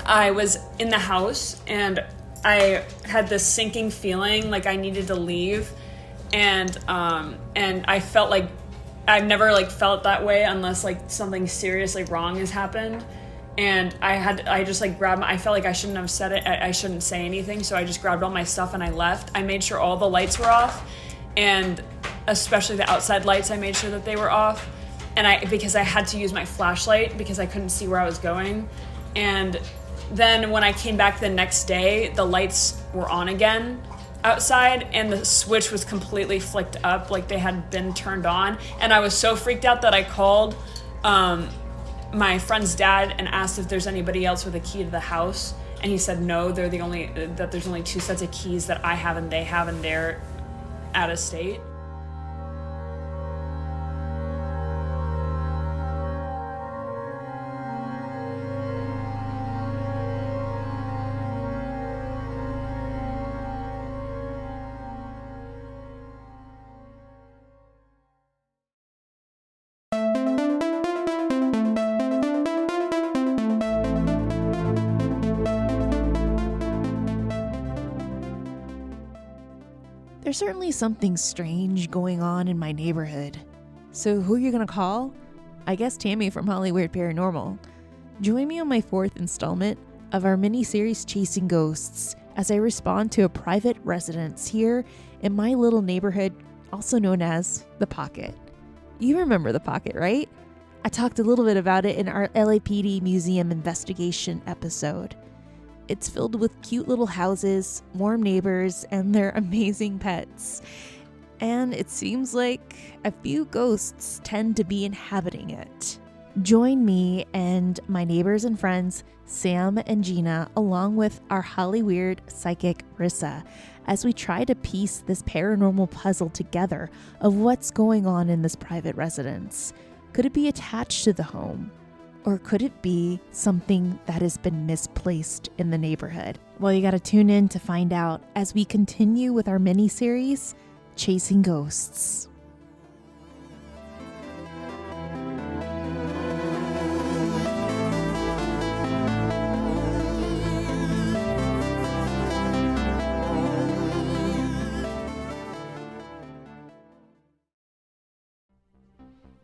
I was in the house and I had this sinking feeling like I needed to leave, and I felt like I've never like felt that way unless like something seriously wrong has happened. And I just like grabbed I felt like I shouldn't have said it. I shouldn't say anything, so I just grabbed all my stuff and I left. I made sure all the lights were off, and especially the outside lights, I made sure that they were off. And because I had to use my flashlight because I couldn't see where I was going. And then when I came back the next day, the lights were on again outside, and the switch was completely flicked up, like they had been turned on. And I was so freaked out that I called my friend's dad and asked if there's anybody else with a key to the house. And he said no, there's only 2 sets of keys that I have and they have, and they're out of state. There's certainly something strange going on in my neighborhood. So who are you gonna call? I guess Tammie from Hollywood Paranormal. Join me on my 4th installment of our mini-series Chasing Ghosts as I respond to a private residence here in my little neighborhood, also known as The Pocket. You remember The Pocket, right? I talked a little bit about it in our LAPD Museum investigation episode. It's filled with cute little houses, warm neighbors, and their amazing pets. And it seems like a few ghosts tend to be inhabiting it. Join me and my neighbors and friends, Sam and Jeana, along with our Hollyweird psychic Rissa, as we try to piece this paranormal puzzle together of what's going on in this private residence. Could it be attached to the home? Or could it be something that has been misplaced in the neighborhood? Well, you gotta tune in to find out as we continue with our mini-series, Chasing Ghosts.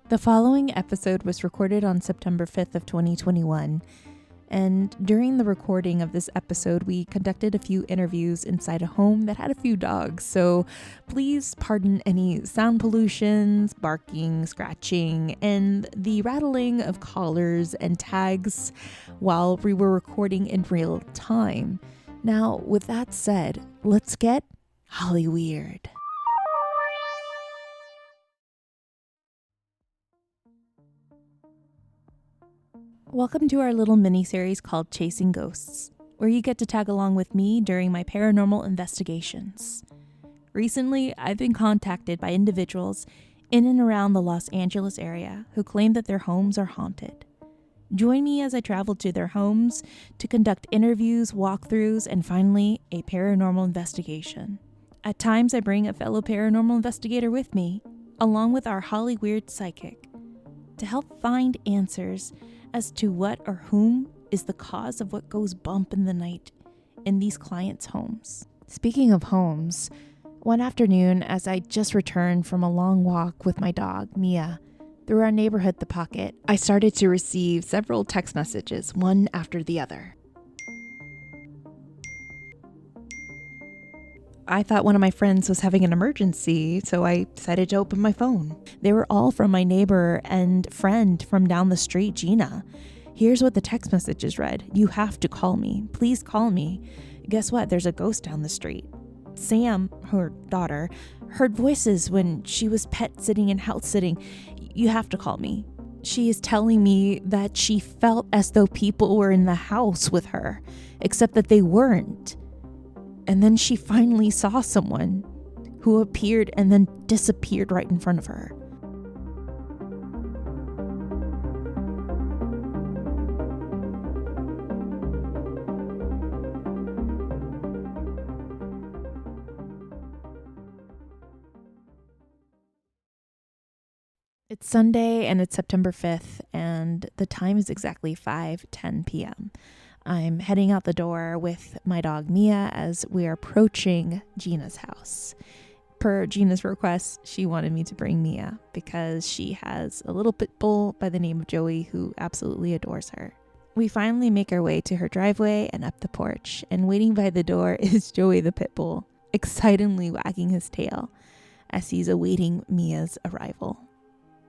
The following episode was recorded on September 5th of 2021, and during the recording of this episode, we conducted a few interviews inside a home that had a few dogs, so please pardon any sound pollutions, barking, scratching, and the rattling of collars and tags while we were recording in real time. Now, with that said, let's get Hollyweird. Welcome to our little mini-series called Chasing Ghosts, where you get to tag along with me during my paranormal investigations. Recently, I've been contacted by individuals in and around the Los Angeles area who claim that their homes are haunted. Join me as I travel to their homes to conduct interviews, walkthroughs, and finally, a paranormal investigation. At times, I bring a fellow paranormal investigator with me, along with our Hollyweird psychic, to help find answers as to what or whom is the cause of what goes bump in the night in these clients' homes. Speaking of homes, one afternoon as I just returned from a long walk with my dog, Mia, through our neighborhood, The Pocket, I started to receive several text messages, one after the other. I thought one of my friends was having an emergency, so I decided to open my phone. They were all from my neighbor and friend from down the street, Jeana. Here's what the text messages read. You have to call me. Please call me. Guess what? There's a ghost down the street. Sam, her daughter, heard voices when she was pet sitting and house sitting. You have to call me. She is telling me that she felt as though people were in the house with her, except that they weren't. And then she finally saw someone who appeared and then disappeared right in front of her. It's Sunday and it's September 5th and the time is exactly 5:10 p.m. I'm heading out the door with my dog Mia as we are approaching Jeana's house. Per Jeana's request, she wanted me to bring Mia because she has a little pit bull by the name of Joey who absolutely adores her. We finally make our way to her driveway and up the porch, and waiting by the door is Joey the pit bull, excitedly wagging his tail as he's awaiting Mia's arrival.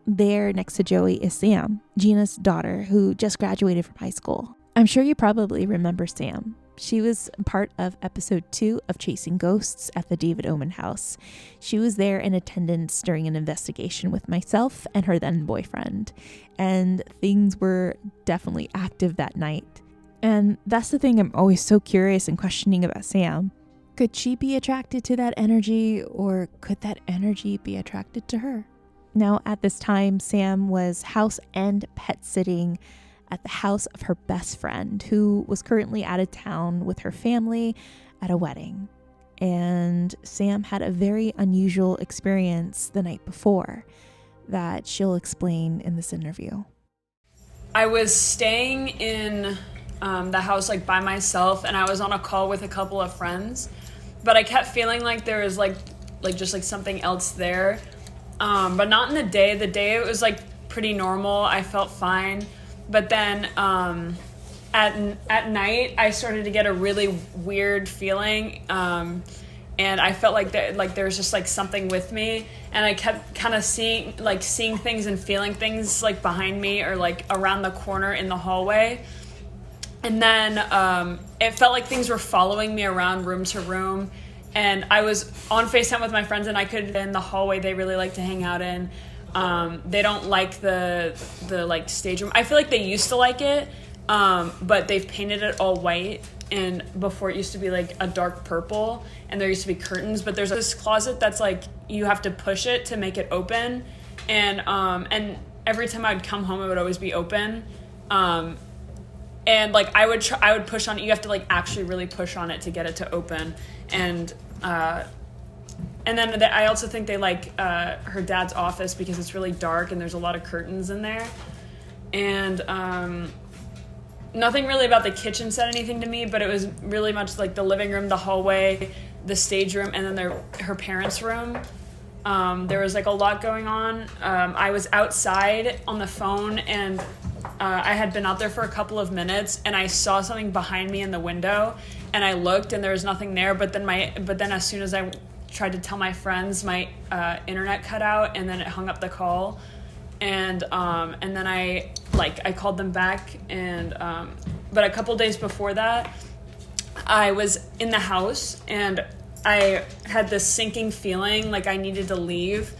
There next to Joey is Sam, Jeana's daughter, who just graduated from high school. I'm sure you probably remember Sam. She was part of episode 2 of Chasing Ghosts at the David Oman house. She was there in attendance during an investigation with myself and her then boyfriend, and things were definitely active that night. And that's the thing I'm always so curious and questioning about Sam. Could she be attracted to that energy, or could that energy be attracted to her? Now, at this time, Sam was house and pet sitting at the house of her best friend, who was currently out of town with her family at a wedding. And Sam had a very unusual experience the night before that she'll explain in this interview. I was staying in the house like by myself, and I was on a call with a couple of friends, but I kept feeling like there was like just like something else there, but not in the day. The day it was like pretty normal. I felt fine. But then at night, I started to get a really weird feeling, and I felt like there was just like something with me, and I kept kind of seeing things and feeling things like behind me or like around the corner in the hallway, and then it felt like things were following me around room to room, and I was on Facetime with my friends, and I could in the hallway they really like to hang out in. They don't like the like stage room. I feel like they used to like it, but they've painted it all white, and before it used to be like a dark purple, and there used to be curtains, but there's this closet that's like you have to push it to make it open, and every time I'd come home it would always be open, and like I would push on it. You have to like actually really push on it to get it to open, and then I also think they like her dad's office because it's really dark and there's a lot of curtains in there. And nothing really about the kitchen said anything to me, but it was really much like the living room, the hallway, the stage room, and then her parents' room. There was like a lot going on. I was outside on the phone, and I had been out there for a couple of minutes, and I saw something behind me in the window, and I looked and there was nothing there, but then as soon as I tried to tell my friends, my internet cut out, and then it hung up the call, and then I called them back, and but a couple days before that I was in the house and I had this sinking feeling like I needed to leave,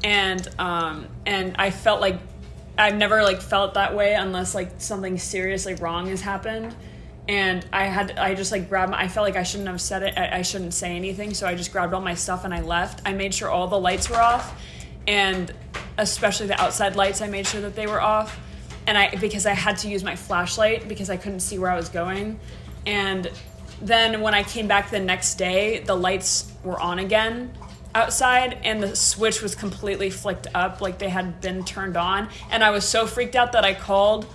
and I felt like I've never like felt that way unless like something seriously wrong has happened. And I just like grabbed I felt like I shouldn't have said it. I shouldn't say anything. So I just grabbed all my stuff and I left. I made sure all the lights were off, and especially the outside lights, I made sure that they were off. And because I had to use my flashlight because I couldn't see where I was going. And then when I came back the next day, the lights were on again outside, and the switch was completely flicked up like they had been turned on. And I was so freaked out that I called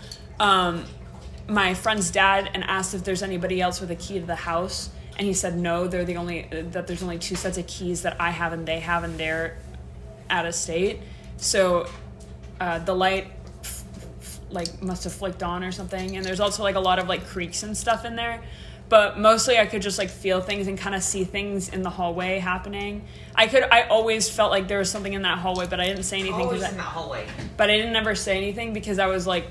my friend's dad and asked if there's anybody else with a key to the house, and he said no, there's only 2 sets of keys that I have and they have, and they're out of state. So the light must have flicked on or something. And there's also like a lot of like creaks and stuff in there, but mostly I could just like feel things and kind of see things in the hallway happening. I always felt like there was something in that hallway, but I didn't say anything. Always in that hallway. But I didn't ever say anything because I was like,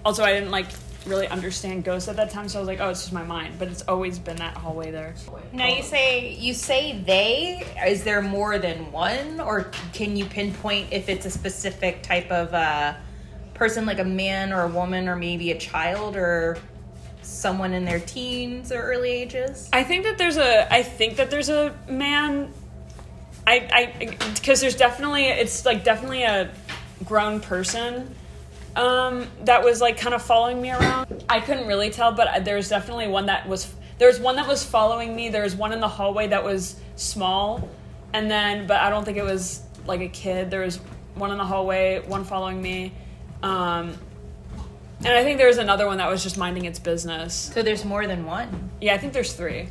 also I didn't like really understand ghosts at that time, so I was like, oh, it's just my mind. But it's always been that hallway there. Now you say they. Is there more than one, or can you pinpoint if it's a specific type of person, like a man or a woman or maybe a child or someone in their teens or early ages? I think that there's a man. Because there's definitely a grown person that was like kind of following me around. I couldn't really tell, but there's definitely one that was following me. There's one in the hallway that was small, and then, but I don't think it was like a kid. There was one in the hallway, one following me, And I think there was another one that was just minding its business. So there's more than one. Yeah, I think there's 3.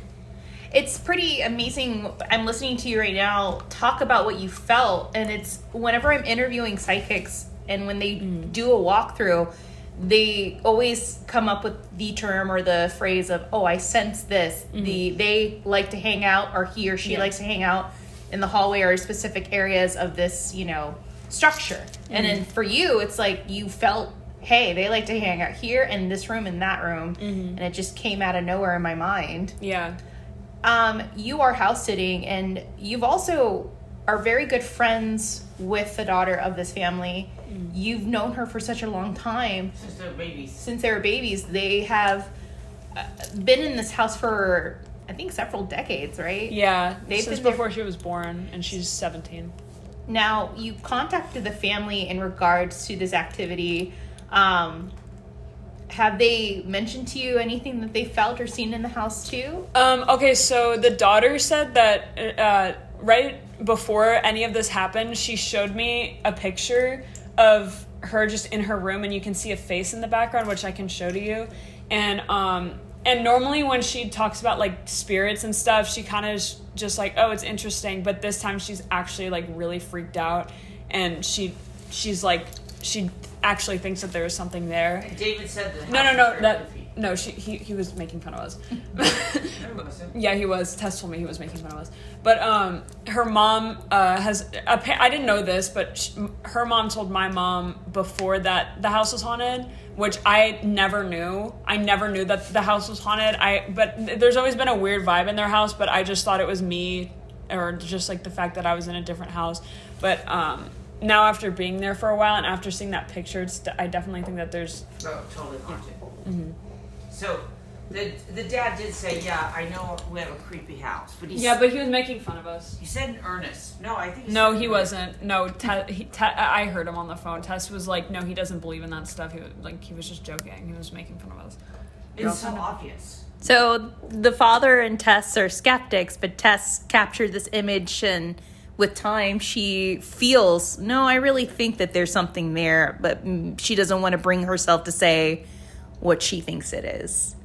It's pretty amazing. I'm listening to you right now talk about what you felt, and it's whenever I'm interviewing psychics and when they do a walkthrough, they always come up with the term or the phrase of, oh, I sense this. They like to hang out, or he or she likes to hang out in the hallway or specific areas of this, structure. And then for you, it's like you felt, hey, they like to hang out here in this room, in that room. And it just came out of nowhere in my mind. Yeah. You are house sitting, and you've also are very good friends with the daughter of this family. You've known her for such a long time. Since they were babies. Since they were babies. They have been in this house for, I think, several decades, right? Yeah, They've since been before she was born, and she's 17. Now, you contacted the family in regards to this activity. Have they mentioned to you anything that they felt or seen in the house too? Okay, so the daughter said that right before any of this happened, she showed me a picture of her just in her room, and you can see a face in the background, which I can show to you. And normally when she talks about like spirits and stuff, she kind of is just like, oh, it's interesting. But this time she's actually like really freaked out, and she's like, she actually thinks that there is something there. David said that. No, he was making fun of us. Yeah, he was. Tess told me he was making fun of us. But her mom I didn't know this, but her mom told my mom before that the house was haunted, which I never knew. I never knew that the house was haunted. But there's always been a weird vibe in their house, but I just thought it was me, or just like the fact that I was in a different house. But now after being there for a while and after seeing that picture, I definitely think that there's... Oh, totally haunted. Mm-hmm. So, the dad did say, yeah, I know we have a creepy house. But but he was making fun of us. He said in earnest. No, I think No, he wasn't. No, I heard him on the phone. Tess was like, no, he doesn't believe in that stuff. He was just joking. He was making fun of us. It's so obvious. So the father and Tess are skeptics, but Tess captured this image, and with time she feels, no, I really think that there's something there, but she doesn't want to bring herself to say what she thinks it is.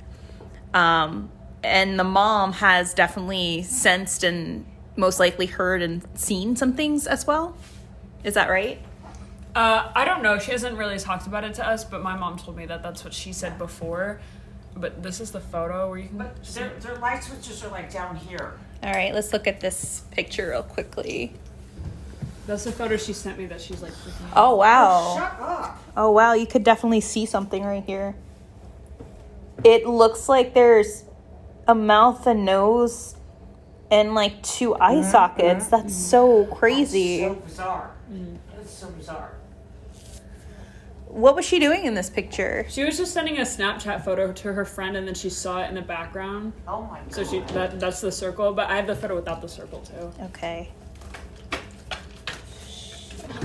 And the mom has definitely sensed and most likely heard and seen some things as well. Is that right? I don't know. She hasn't really talked about it to us, but my mom told me that that's what she said before. But this is the photo where you can... But their light switches are like down here. All right, let's look at this picture real quickly. That's the photo she sent me that she's like freaking out. Oh, wow. Shut up. Oh, wow. You could definitely see something right here. It looks like there's a mouth, a nose, and like 2 eye sockets. That's so crazy. That's so bizarre. That's so bizarre. What was she doing in this picture? She was just sending a Snapchat photo to her friend, and then she saw it in the background. Oh my god. So that's the circle, but I have the photo without the circle too. Okay.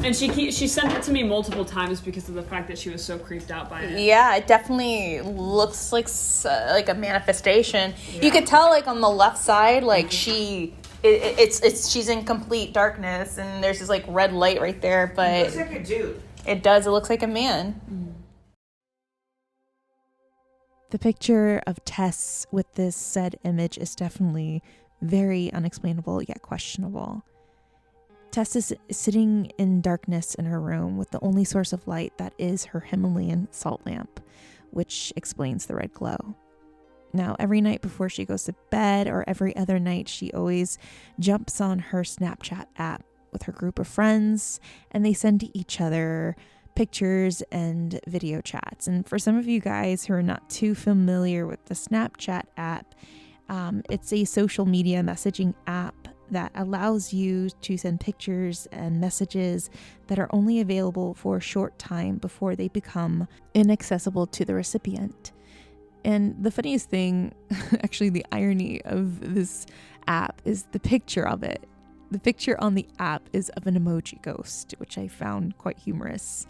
And she sent it to me multiple times because of the fact that she was so creeped out by it. Yeah, it definitely looks like a manifestation. Yeah. You could tell, like on the left side, like she's in complete darkness, and there's this like red light right there. But it looks like a dude. It does. It looks like a man. The picture of Tess with this said image is definitely very unexplainable yet questionable. Tess is sitting in darkness in her room with the only source of light that is her Himalayan salt lamp, which explains the red glow. Now, every night before she goes to bed or every other night, she always jumps on her Snapchat app with her group of friends, and they send to each other pictures and video chats. And for some of you guys who are not too familiar with the Snapchat app, it's a social media messaging app that allows you to send pictures and messages that are only available for a short time before they become inaccessible to the recipient. And the funniest thing, actually the irony of this app, is the picture of it. The picture on the app is of an emoji ghost, which I found quite humorous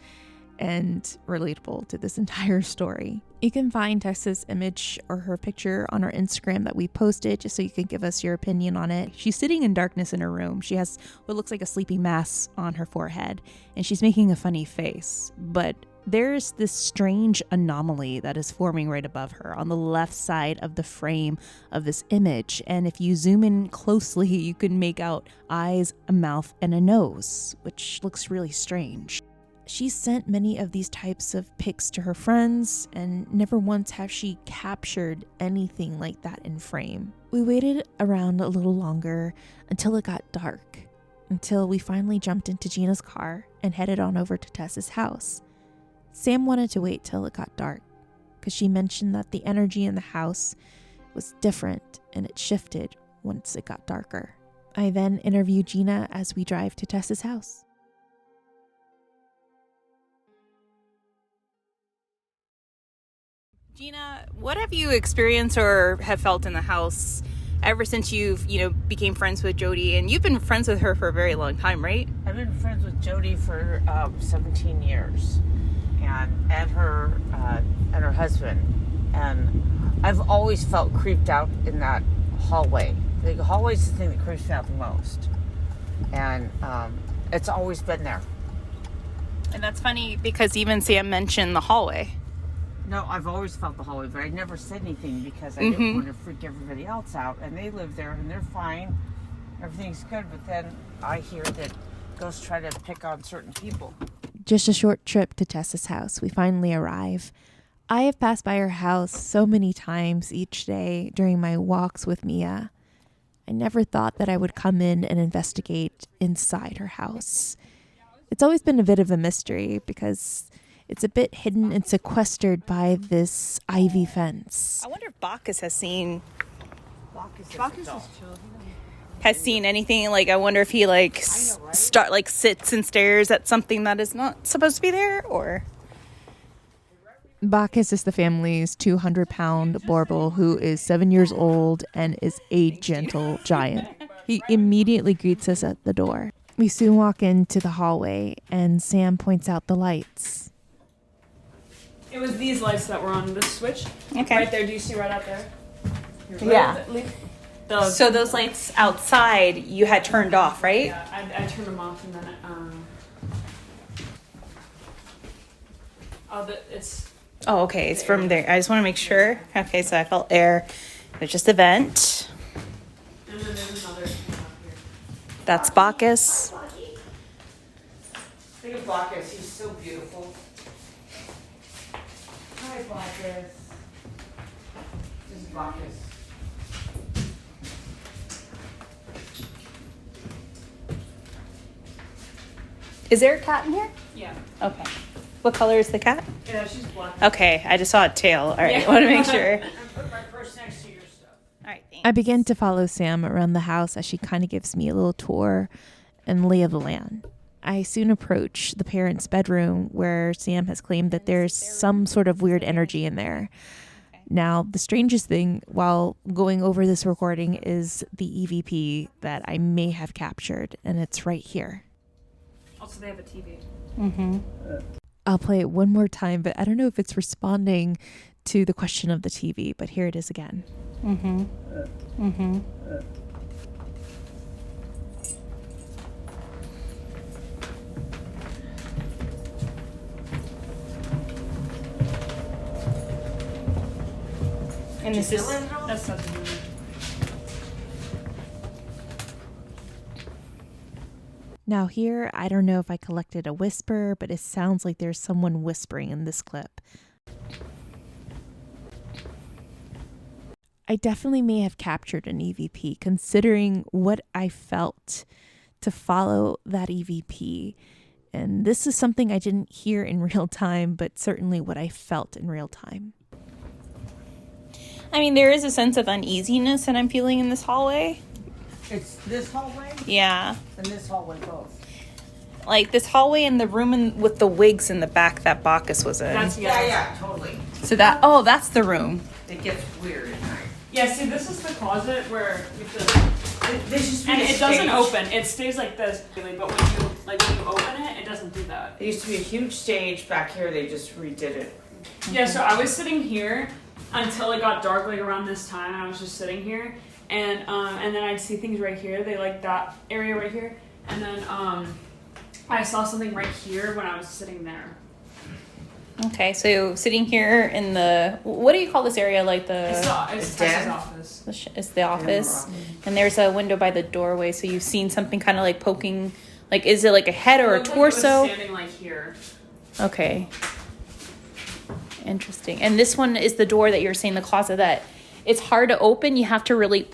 and relatable to this entire story. You can find Tessa's image or her picture on our Instagram that we posted, just so you can give us your opinion on it. She's sitting in darkness in her room. She has what looks like a sleepy mask on her forehead, and she's making a funny face. But There's this strange anomaly that is forming right above her on the left side of the frame of this image. And if you zoom in closely, you can make out eyes, a mouth, and a nose, which looks really strange. She's sent many of these types of pics to her friends, and never once have she captured anything like that in frame. We waited around a little longer until it got dark, until we finally jumped into Jeana's car and headed on over to Tess's house. Sam wanted to wait till it got dark because she mentioned that the energy in the house was different and it shifted once it got darker. I then interviewed Jeana as we drive to Tess's house. Jeana, what have you experienced or have felt in the house ever since you've, became friends with Jody? And you've been friends with her for a very long time, right? I've been friends with Jody for 17 years, and her husband, and I've always felt creeped out in that hallway. The hallway's the thing that creeps me out the most, and it's always been there. And that's funny because even Sam mentioned the hallway. No, I've always felt the hallway, but I never said anything because I didn't want to freak everybody else out. And they live there, and they're fine. Everything's good. But then I hear that ghosts try to pick on certain people. Just a short trip to Tessa's house. We finally arrive. I have passed by her house so many times each day during my walks with Mia. I never thought that I would come in and investigate inside her house. It's always been a bit of a mystery because it's a bit hidden and sequestered by this ivy fence. I wonder if Bacchus has seen Bacchus is chill. anything. I wonder if he sits and stares at something that is not supposed to be there, or Bacchus is the family's 200-pound bauble who is 7 years old and is a gentle giant. He immediately greets us at the door. We soon walk into the hallway and Sam points out the lights. It was these lights that were on this switch. Okay. Right there. Do you see right out there? Yeah. Those. So those lights outside you had turned off, right? Yeah, I turned them off and then it's. Oh, okay. It's from there. I just want to make sure. Okay, so I felt air. There's just a vent. And then there's another one up here. That's Bacchus. Think of Bacchus. He's so beautiful. Hi, Bacchus. This is Bacchus. Is there a cat in here? Yeah. Okay. What color is the cat? Yeah, she's black. Okay, I just saw a tail. All right, Yeah. I want to make sure. I put my purse next to your stuff. All right, thanks. I begin to follow Sam around the house as she kind of gives me a little tour and lay of the land. I soon approach the parents' bedroom where Sam has claimed that there's some sort of weird energy in there. Now, the strangest thing while going over this recording is the EVP that I may have captured, and it's right here. Also, they have a TV. Mm-hmm. I'll play it one more time, but I don't know if it's responding to the question of the TV, but here it is again. Mm-hmm. Mm-hmm. And this is That's something. Now here, I don't know if I collected a whisper, but it sounds like there's someone whispering in this clip. I definitely may have captured an EVP, considering what I felt to follow that EVP. And this is something I didn't hear in real time, but certainly what I felt in real time. I mean, there is a sense of uneasiness that I'm feeling in this hallway. It's this hallway Yeah. and this hallway both. Like this hallway and the room with the wigs in the back that Bacchus was in. Yeah, totally. So that's the room. It gets weird at night. Yeah, see, this is the closet where you have This used to be and a it doesn't stage. open. It stays like this, but when you open it, it doesn't do that. There used to be a huge stage back here. They just redid it. Yeah, so I was sitting here until it got dark, like around this time. I was just sitting here, and then I'd see things right here. They like that area right here, and then I saw something right here when I was sitting there. Okay, so sitting here in the, what do you call this area? Like It's Tessa's office. It's the office. And there's a window by the doorway, so you've seen something kind of like poking, like, is it like a head or a torso? Like it was standing like here. Okay. Interesting. And this one is the door that you're saying, the closet, that it's hard to open. You have to really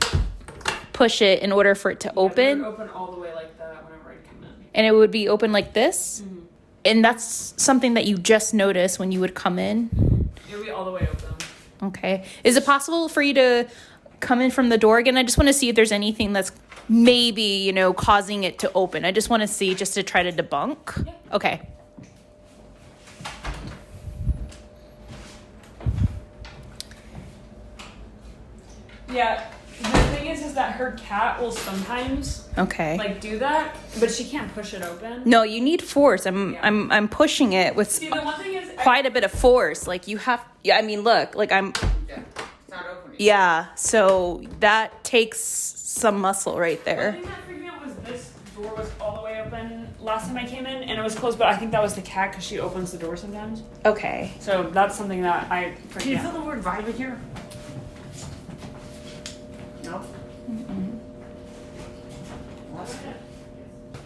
push it in order for it to open. It would open all the way like that whenever I'd come in. And it would be open like this? Mm-hmm. And that's something that you just noticed when you would come in? It would be all the way open. Okay. Is it possible for you to come in from the door again? I just want to see if there's anything that's maybe, you know, causing it to open. I just want to see, just to try to debunk. Yeah. Okay. Yeah. The thing is that her cat will sometimes like do that, but she can't push it open. No, you need force. I'm pushing it with See, the one thing is quite a bit of force. Like you have, I mean, look, like I'm. Yeah, it's not opening. Yeah, so that takes some muscle right there. The thing that freaked me out was this door was all the way open last time I came in, and it was closed. But I think that was the cat because she opens the door sometimes. Okay. So that's something that I. Can you feel the word vibe in here? No.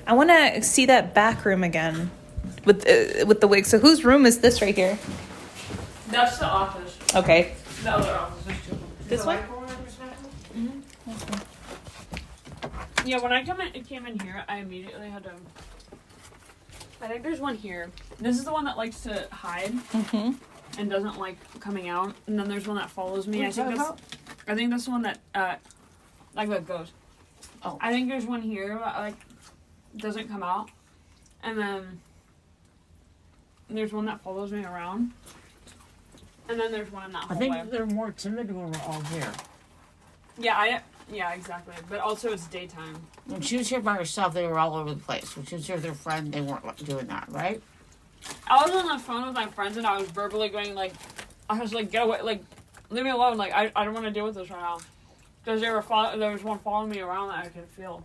I want to see that back room again with the wig. So whose room is this right here? That's the office. Okay. The other office. There's two of them. This one? Mm-hmm. Yeah, when I came in here, I immediately had to. I think there's one here. This is the one that likes to hide and doesn't like coming out. And then there's one that follows me. I think that's the one that like that goes. Oh. I think there's one here that like doesn't come out, and then there's one that follows me around, and then there's one in that hallway. I think they're more timid when we're all here. Yeah, exactly. But also it's daytime. When she was here by herself, they were all over the place. When she was here with her friend, they weren't doing that, right? I was on the phone with my friends, and I was verbally going like, I was like, get away, like, leave me alone. Like, I don't want to deal with this right now. Because there was one following me around that I could feel.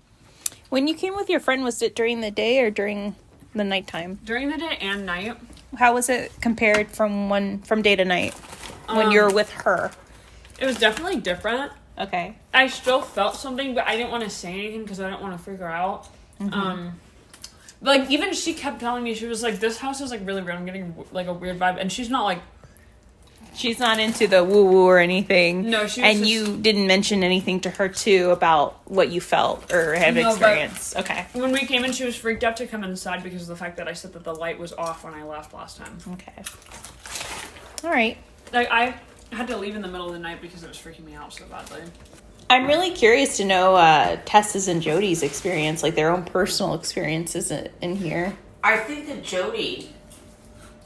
When you came with your friend, was it during the day or during the nighttime? During the day and night. How was it compared from day to night when you're with her? It was definitely different. Okay. I still felt something, but I didn't want to say anything because I didn't want to freak her out. Like, even she kept telling me, she was like, this house is, like, really weird. I'm getting, like, a weird vibe. And she's not, like... She's not into the woo-woo or anything. No, she was And you didn't mention anything to her, too, about what you felt or had experienced. Okay. When we came in, she was freaked out to come inside because of the fact that I said that the light was off when I left last time. Okay. All right. Like, I had to leave in the middle of the night because it was freaking me out so badly. I'm really curious to know Tessa's and Jody's experience, like their own personal experiences in here. I think that Jody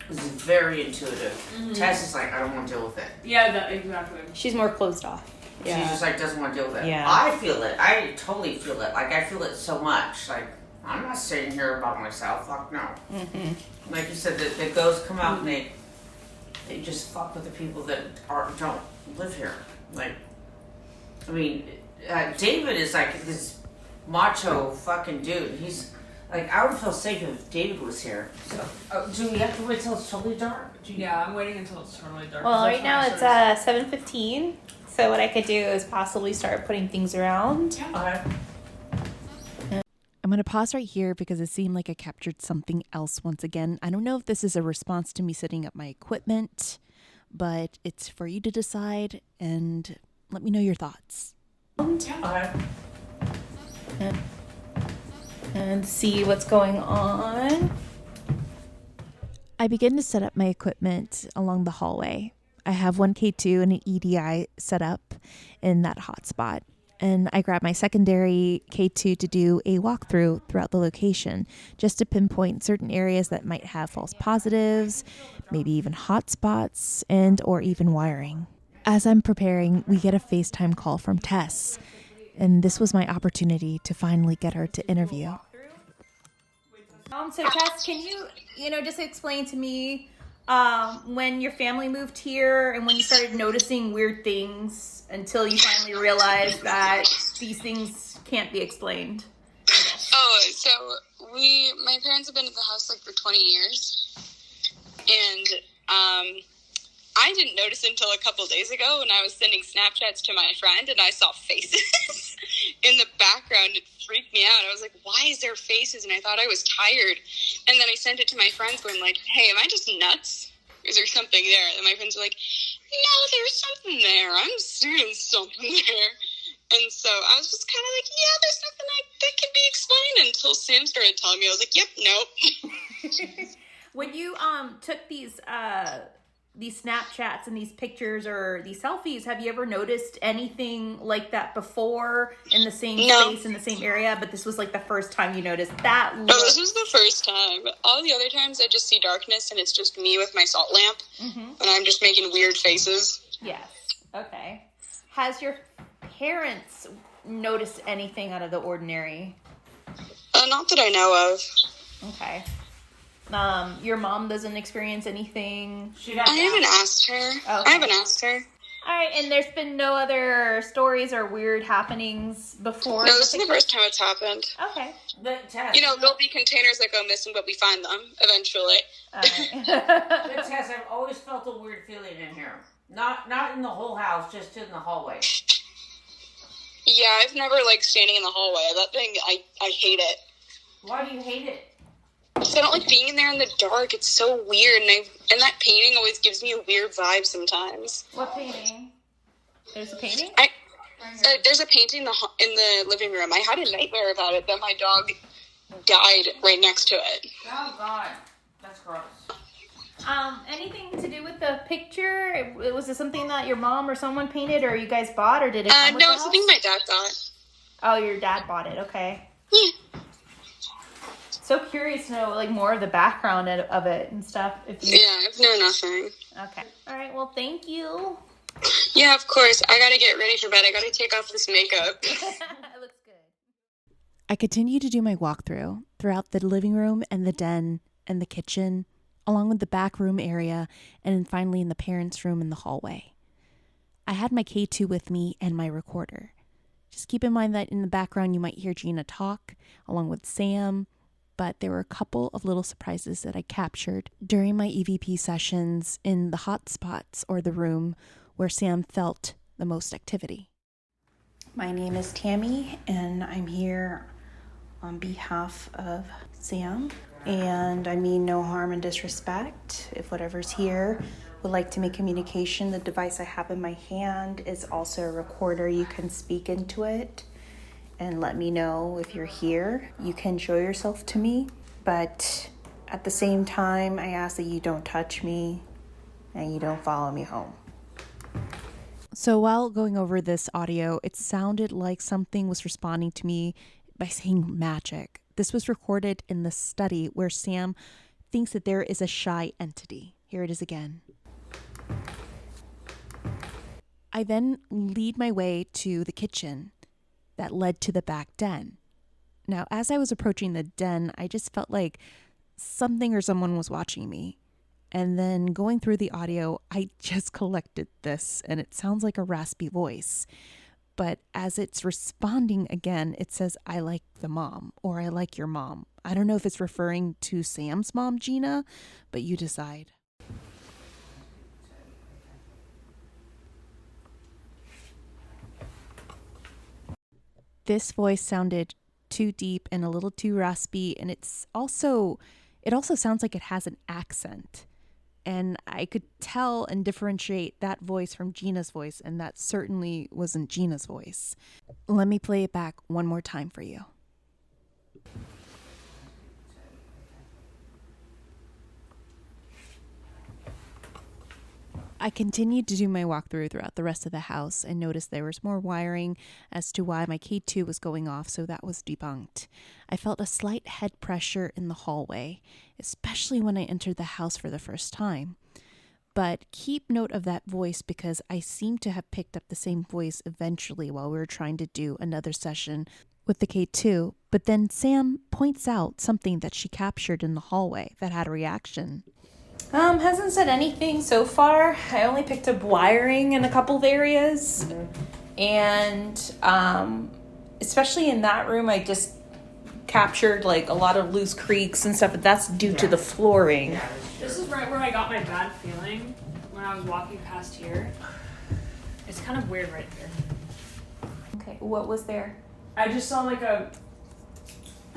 is very intuitive. Tess is like, I don't want to deal with it. Yeah, exactly. She's more closed off. She just like doesn't want to deal with it. Yeah. I feel it. I totally feel it. Like I feel it so much. Like I'm not sitting here about myself. Fuck no. Like you said, the ghosts come out and they just fuck with the people that don't live here. Like, I mean, David is like this macho fucking dude. He's like, I would feel safe if David was here. So, do we have to wait till it's totally dark? Yeah, I'm waiting until it's totally dark. Well, right now it's 7:15. So what I could do is possibly start putting things around. Yeah. I'm going to pause right here because it seemed like I captured something else once again. I don't know if this is a response to me setting up my equipment, but it's for you to decide and let me know your thoughts. And see what's going on. I begin to set up my equipment along the hallway. I have one K2 and an EDI set up in that hotspot. And I grab my secondary K2 to do a walkthrough throughout the location, just to pinpoint certain areas that might have false positives, maybe even hotspots, and or even wiring. As I'm preparing, we get a FaceTime call from Tess, and this was my opportunity to finally get her to interview. So Tess, can you just explain to me when your family moved here and when you started noticing weird things until you finally realized that these things can't be explained? Oh, so my parents have been at the house like for 20 years, and I didn't notice until a couple days ago when I was sending Snapchats to my friend and I saw faces in the background. It freaked me out. I was like, why is there faces? And I thought I was tired. And then I sent it to my friends going like, hey, am I just nuts? Is there something there? And my friends were like, no, there's something there. I'm seeing something there. And so I was just kind of like, yeah, there's nothing that can be explained until Sam started telling me. I was like, yep, nope. When you took these Snapchats and these pictures or these selfies, have you ever noticed anything like that before in the same space, in the same area? But this was like the first time you noticed that look. Oh, this was the first time. All the other times I just see darkness and it's just me with my salt lamp. And I'm just making weird faces. Yes. Okay. Has your parents noticed anything out of the ordinary? Not that I know of. Okay. Your mom doesn't experience anything? I haven't asked her. Okay. I haven't asked her. All right, and there's been no other stories or weird happenings before? No, this is the first time it's happened. Okay. You know, there'll be containers that go missing, but we find them eventually. All right. But Tess, I've always felt a weird feeling in here. Not in the whole house, just in the hallway. Yeah, I've never liked standing in the hallway. That thing, I hate it. Why do you hate it? Because I don't like being in there in the dark. It's so weird, and that painting always gives me a weird vibe sometimes. What painting? There's a painting? There's a painting in the living room. I had a nightmare about it, that my dog died right next to it. Oh, God. That's gross. Anything to do with the picture? Was it something that your mom or someone painted, or you guys bought, or did it come with No, it's something my dad got. Oh, your dad bought it. Okay. Yeah. So curious to know, like, more of the background of it and stuff. Yeah, I've known nothing. Okay. All right. Well, thank you. Yeah, of course. I gotta get ready for bed. I gotta take off this makeup. It looks good. I continued to do my walkthrough throughout the living room and the den and the kitchen, along with the back room area, and then finally in the parents' room in the hallway. I had my K2 with me and my recorder. Just keep in mind that in the background you might hear Jeana talk, along with Sam, but there were a couple of little surprises that I captured during my EVP sessions in the hot spots or the room where Sam felt the most activity. My name is Tammie, and I'm here on behalf of Sam. And I mean no harm and disrespect. If whatever's here would like to make communication, the device I have in my hand is also a recorder. You can speak into it and let me know if you're here. You can show yourself to me, but at the same time, I ask that you don't touch me and you don't follow me home. So while going over this audio, it sounded like something was responding to me by saying magic. This was recorded in the study where Sam thinks that there is a shy entity. Here it is again. I then lead my way to the kitchen that led to the back den. Now, as I was approaching the den, I just felt like something or someone was watching me. And then going through the audio, I just collected this, and it sounds like a raspy voice. But as it's responding again, it says, I like the mom, or I like your mom. I don't know if it's referring to Sam's mom, Jeana, but you decide. This voice sounded too deep and a little too raspy, and it also sounds like it has an accent. And I could tell and differentiate that voice from Jeana's voice, and that certainly wasn't Jeana's voice. Let me play it back one more time for you. I continued to do my walkthrough throughout the rest of the house and noticed there was more wiring as to why my K2 was going off, so that was debunked. I felt a slight head pressure in the hallway, especially when I entered the house for the first time. But keep note of that voice because I seem to have picked up the same voice eventually while we were trying to do another session with the K2. But then Sam points out something that she captured in the hallway that had a reaction. Hasn't said anything so far. I only picked up wiring in a couple of areas. And especially in that room, I just captured like a lot of loose creaks and stuff, but that's due to the flooring. This is right where I got my bad feeling when I was walking past here. It's kind of weird right there. Okay, what was there? I just saw like a.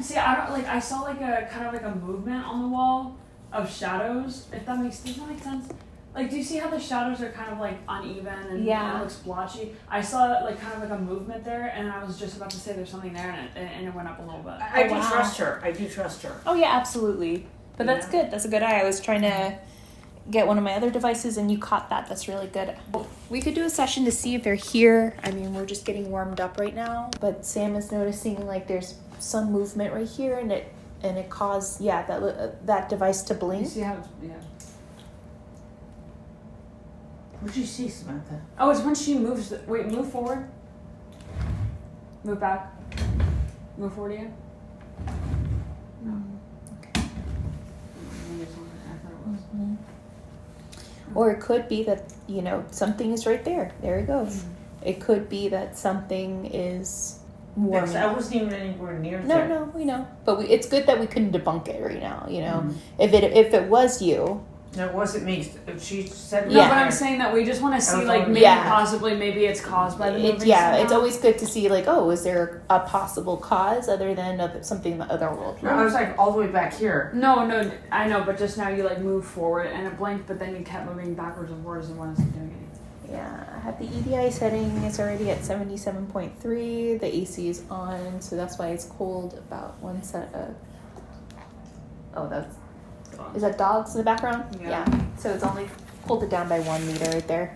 See, I saw like a kind of like a movement on the wall of shadows. Does that make sense? Like, do you see how the shadows are kind of like uneven and it looks blotchy? I saw like kind of like a movement there, and I was just about to say there's something there, and it went up a little bit. I do trust her. I do trust her. Oh yeah, absolutely. But that's good. That's a good eye. I was trying to get one of my other devices, and you caught that. That's really good. We could do a session to see if they're here. I mean, we're just getting warmed up right now, but Sam is noticing like there's some movement right here, and it caused that device to blink. You see how What did you see, Samantha? Oh, it's when she moves. Wait, move forward. Move back. Move forward again. No. Okay. Or it could be that, something is right there. There it goes. Mm-hmm. It could be that something is warming. I wasn't even anywhere near there. No, we know. But it's good that we couldn't debunk it right now, Mm-hmm. If it was you. No, it wasn't me. She said no, but I'm saying that we just want to see, like, maybe it's caused by the moving somehow. It's always good to see, like, is there a possible cause other than something in the other world? No, I was, like, all the way back here. No, I know, but just now you, like, moved forward and it blinked, but then you kept moving backwards and forwards and wasn't doing anything. Yeah, I have the EDI setting. It's already at 77.3. The AC is on, so that's why it's cold. About one set of... Oh, that's... Is that dogs in the background? Yeah. So it's only pulled it down by 1 meter right there.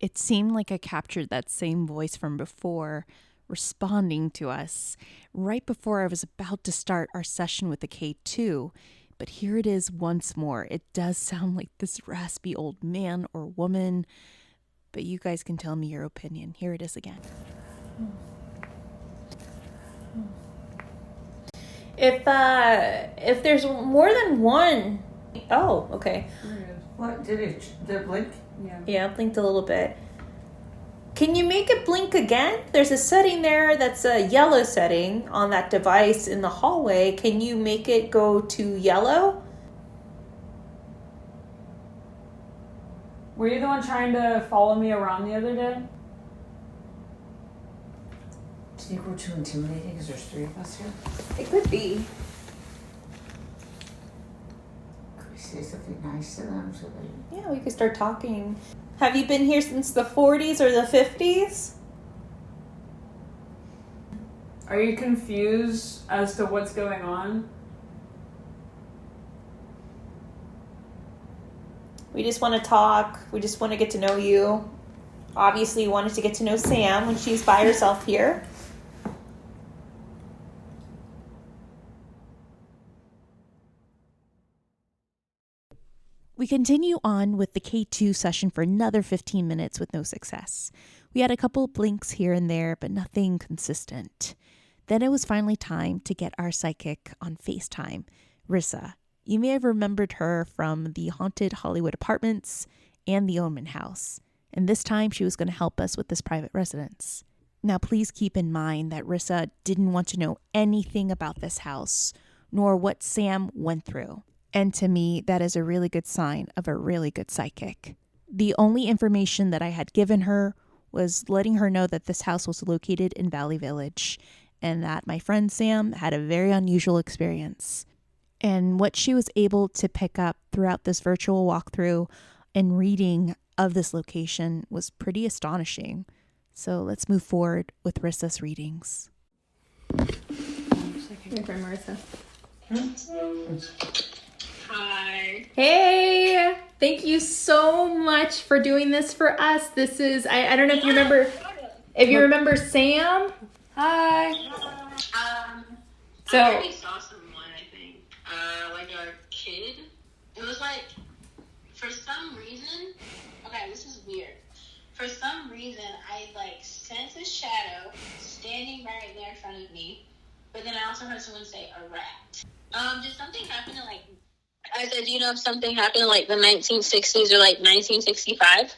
It seemed like I captured that same voice from before, responding to us, right before I was about to start our session with the K2. But here it is once more. It does sound like this raspy old man or woman, but you guys can tell me your opinion. Here it is again. If there's more than one... Oh, okay. What? Did it blink? Yeah, it blinked a little bit. Can you make it blink again? There's a setting there that's a yellow setting on that device in the hallway. Can you make it go to yellow? Were you the one trying to follow me around the other day? Do you think we're too intimidating because there's 3 of us here? It could be. Could we say something nice to them so they... Yeah, we could start talking. Have you been here since the 40s or the 50s? Are you confused as to what's going on? We just want to talk. We just want to get to know you. Obviously, you wanted to get to know Sam when she's by herself here. We continue on with the K2 session for another 15 minutes with no success. We had a couple of blinks here and there, but nothing consistent. Then it was finally time to get our psychic on Facetime, Rissa. You may have remembered her from the haunted Hollywood apartments and the Omen house. And this time she was going to help us with this private residence. Now please keep in mind that Rissa didn't want to know anything about this house, nor what Sam went through. And to me, that is a really good sign of a really good psychic. The only information that I had given her was letting her know that this house was located in Valley Village and that my friend Sam had a very unusual experience. And what she was able to pick up throughout this virtual walkthrough and reading of this location was pretty astonishing. So let's move forward with Rissa's readings. Your friend Marissa. Hi. Hey, thank you so much for doing this for us. This is, I don't know if you remember Sam. Hi. I already saw someone, I think, like a kid. It was like, for some reason, okay, this is weird. For some reason, I like sensed a shadow standing right there in front of me, but then I also heard someone say a rat. Did something happen in like, I said, do you know if something happened in like the 1960s or like 1965?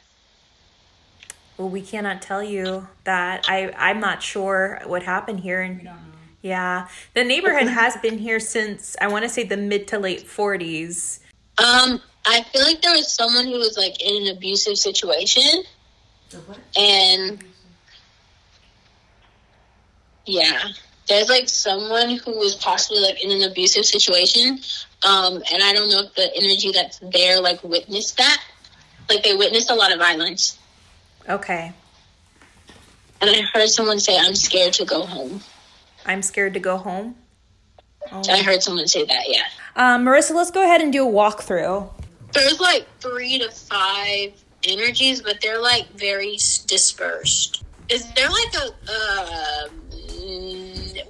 Well, we cannot tell you that. I'm not sure what happened here. And yeah, the neighborhood has been here since, I want to say, the mid to late 40s. I feel like there was someone who was like in an abusive situation, and yeah, there's like someone who was possibly like in an abusive situation, and I don't know if the energy that's there like witnessed that, like they witnessed a lot of violence. Okay. And I heard someone say, "I'm scared to go home." I'm scared to go home. Oh. I heard someone say that. Yeah. Marissa, let's go ahead and do a walkthrough. There's like 3 to 5 energies, but they're like very dispersed. Is there like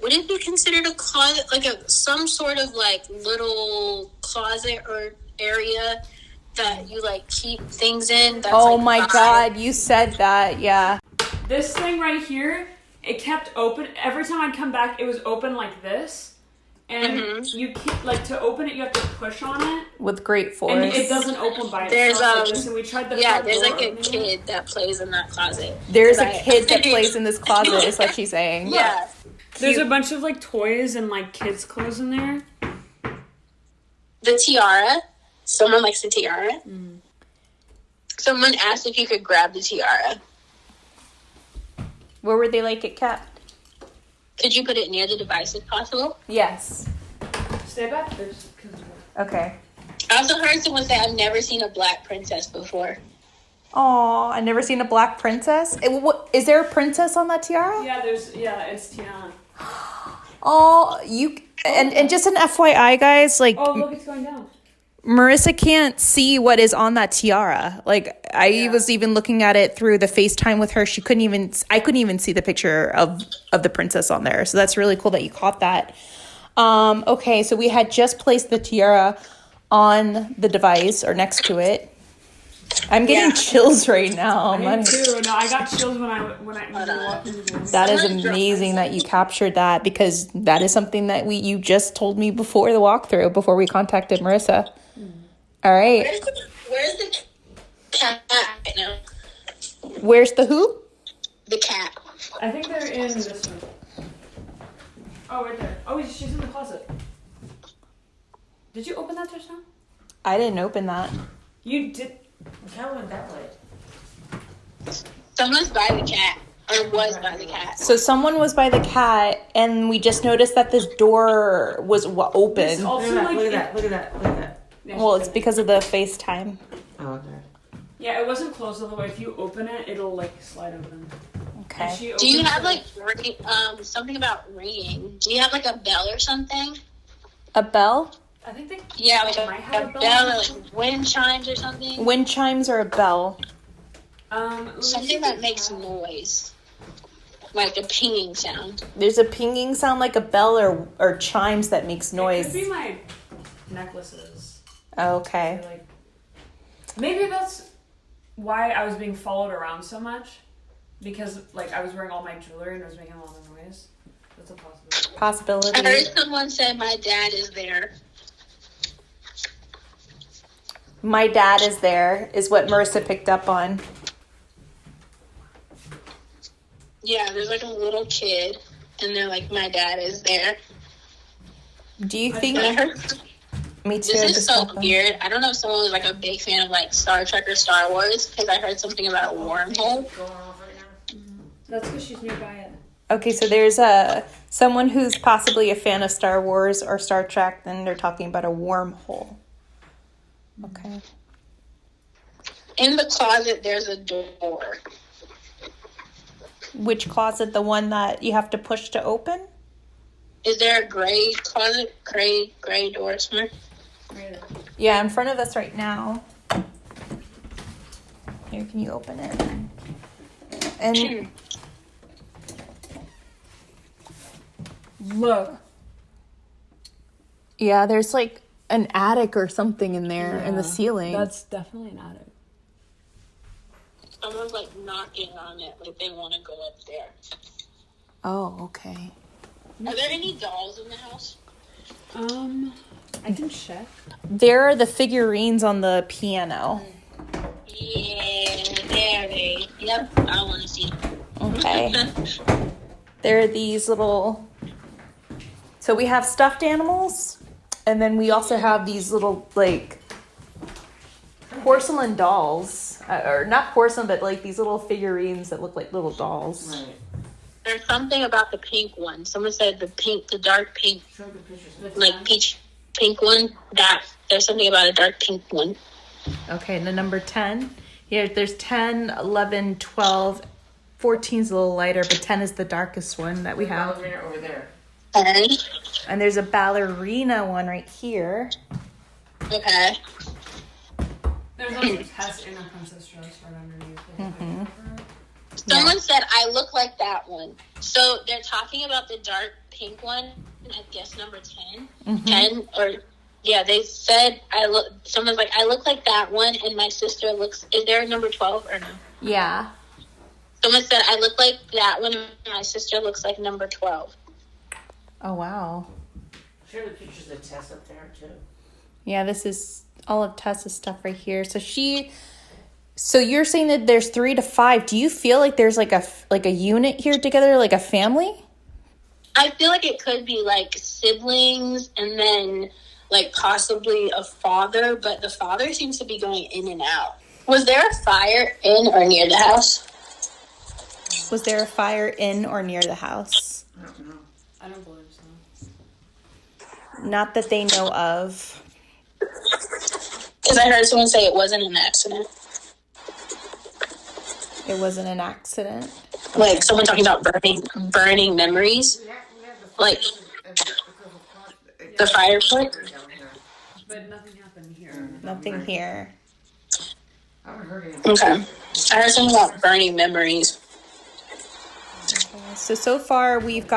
would it be considered a closet, like some sort of like little closet or area that you like keep things in? That's Oh like my God, you said that, yeah. This thing right here, it kept open. Every time I'd come back, it was open like this. And you keep, like, to open it, you have to push on it. With great force. And it doesn't open by There's itself like this. And we tried the there's like a kid that plays in that closet. There's a kid that plays in this closet, is what she's saying. Yeah. There's a bunch of, like, toys and, like, kids' clothes in there. The tiara. Someone likes the tiara. Someone asked if you could grab the tiara. Where would they like it kept? Could you put it near the device if possible? Yes. Stay back. Okay. I also heard someone say, I've never seen a black princess before. Aw, I've never seen a black princess. Is there a princess on that tiara? Yeah, it's Jeana. Oh, and just an FYI, guys, like, Oh, look, it's going down. Marissa can't see what is on that tiara. Like, I was even looking at it through the FaceTime with her. I couldn't even see the picture of the princess on there. So that's really cool that you caught that. Okay, so we had just placed the tiara on the device or next to it. I'm getting chills right now. Me too. No, I got chills when I walked into the room. That is amazing that you captured that, because that is something that you just told me before the walkthrough, before we contacted Marissa. All right. Where's the cat right now? Where's the who? The cat. I think they're in this room. Oh, right there. Oh, she's in the closet. Did you open that just now? I didn't open that. You did. The cat went that way. Someone's by the cat. Or was by the cat. So someone was by the cat, and we just noticed that this door was open. Also, Look at that. Yeah, Well, it's because of the FaceTime. Oh, okay. Yeah, it wasn't closed all the way. If you open it, it'll like slide open. Okay. Do you have like something about ringing? Do you have like a bell or something? A bell? I think they Like might have a bell or like wind chimes or something? Wind chimes or a bell? Something that makes noise. Like a pinging sound. There's a pinging sound like a bell or chimes that makes noise. It could be my necklaces. Okay. Like, maybe that's why I was being followed around so much, because like I was wearing all my jewelry and it was making a lot of noise. That's a possibility. I heard someone say my dad is there. My dad is there, is what Marissa picked up on. Yeah, there's like a little kid, and they're like, my dad is there. Do you think... And I heard, Me too. this is so weird. I don't know if someone was like a big fan of like Star Trek or Star Wars, because I heard something about a wormhole. That's because she's nearby it. Okay, so there's someone who's possibly a fan of Star Wars or Star Trek, and they're talking about a wormhole. Okay. In the closet, there's a door. Which closet? The one that you have to push to open? Is there a gray closet? Gray door somewhere? Yeah, in front of us right now. Here, can you open it? And look. Yeah, there's like an attic or something in there in the ceiling. That's definitely an attic. Someone's like knocking on it, like they want to go up there. Oh, okay. Are there any dolls in the house? I can check. There are the figurines on the piano. Yeah, there they. Yep, Yep, I want to see them. Okay. There are these little... So we have stuffed animals, and then we also have these little, like, porcelain dolls. Or not porcelain, but, like, these little figurines that look like little dolls. Right. There's something about the pink one. Someone said the dark pink, like peach pink one. That there's something about a dark pink one. Okay, and the number 10. Here, there's 10, 11, 12. 14's a little lighter, but 10 is the darkest one that we have. Ballerina over there. And there's a ballerina one right here. Okay. There's also a test in a princess dress right underneath. Mm-hmm. Someone said I look like that one. So they're talking about the dark pink one. I guess number 10. Mm-hmm. 10 or yeah, they said I look. Someone's like I look like that one, and my sister looks. Is there a number 12 or no? Yeah. Someone said I look like that one, and my sister looks like number 12. Oh, wow. Share the pictures of Tess up there, too. Yeah, this is all of Tessa's stuff right here. So you're saying that there's 3 to 5. Do you feel like there's like a unit here together, like a family? I feel like it could be like siblings and then like possibly a father, but the father seems to be going in and out. Was there a fire in or near the house? Was there a fire in or near the house? I don't know. I don't believe so. Not that they know of. Because I heard someone say it wasn't an accident. It wasn't an accident. Like someone talking about burning memories. Like the fire pit. But nothing happened here. Nothing here. I haven't heard anything. Okay. I heard something about burning memories. So far you've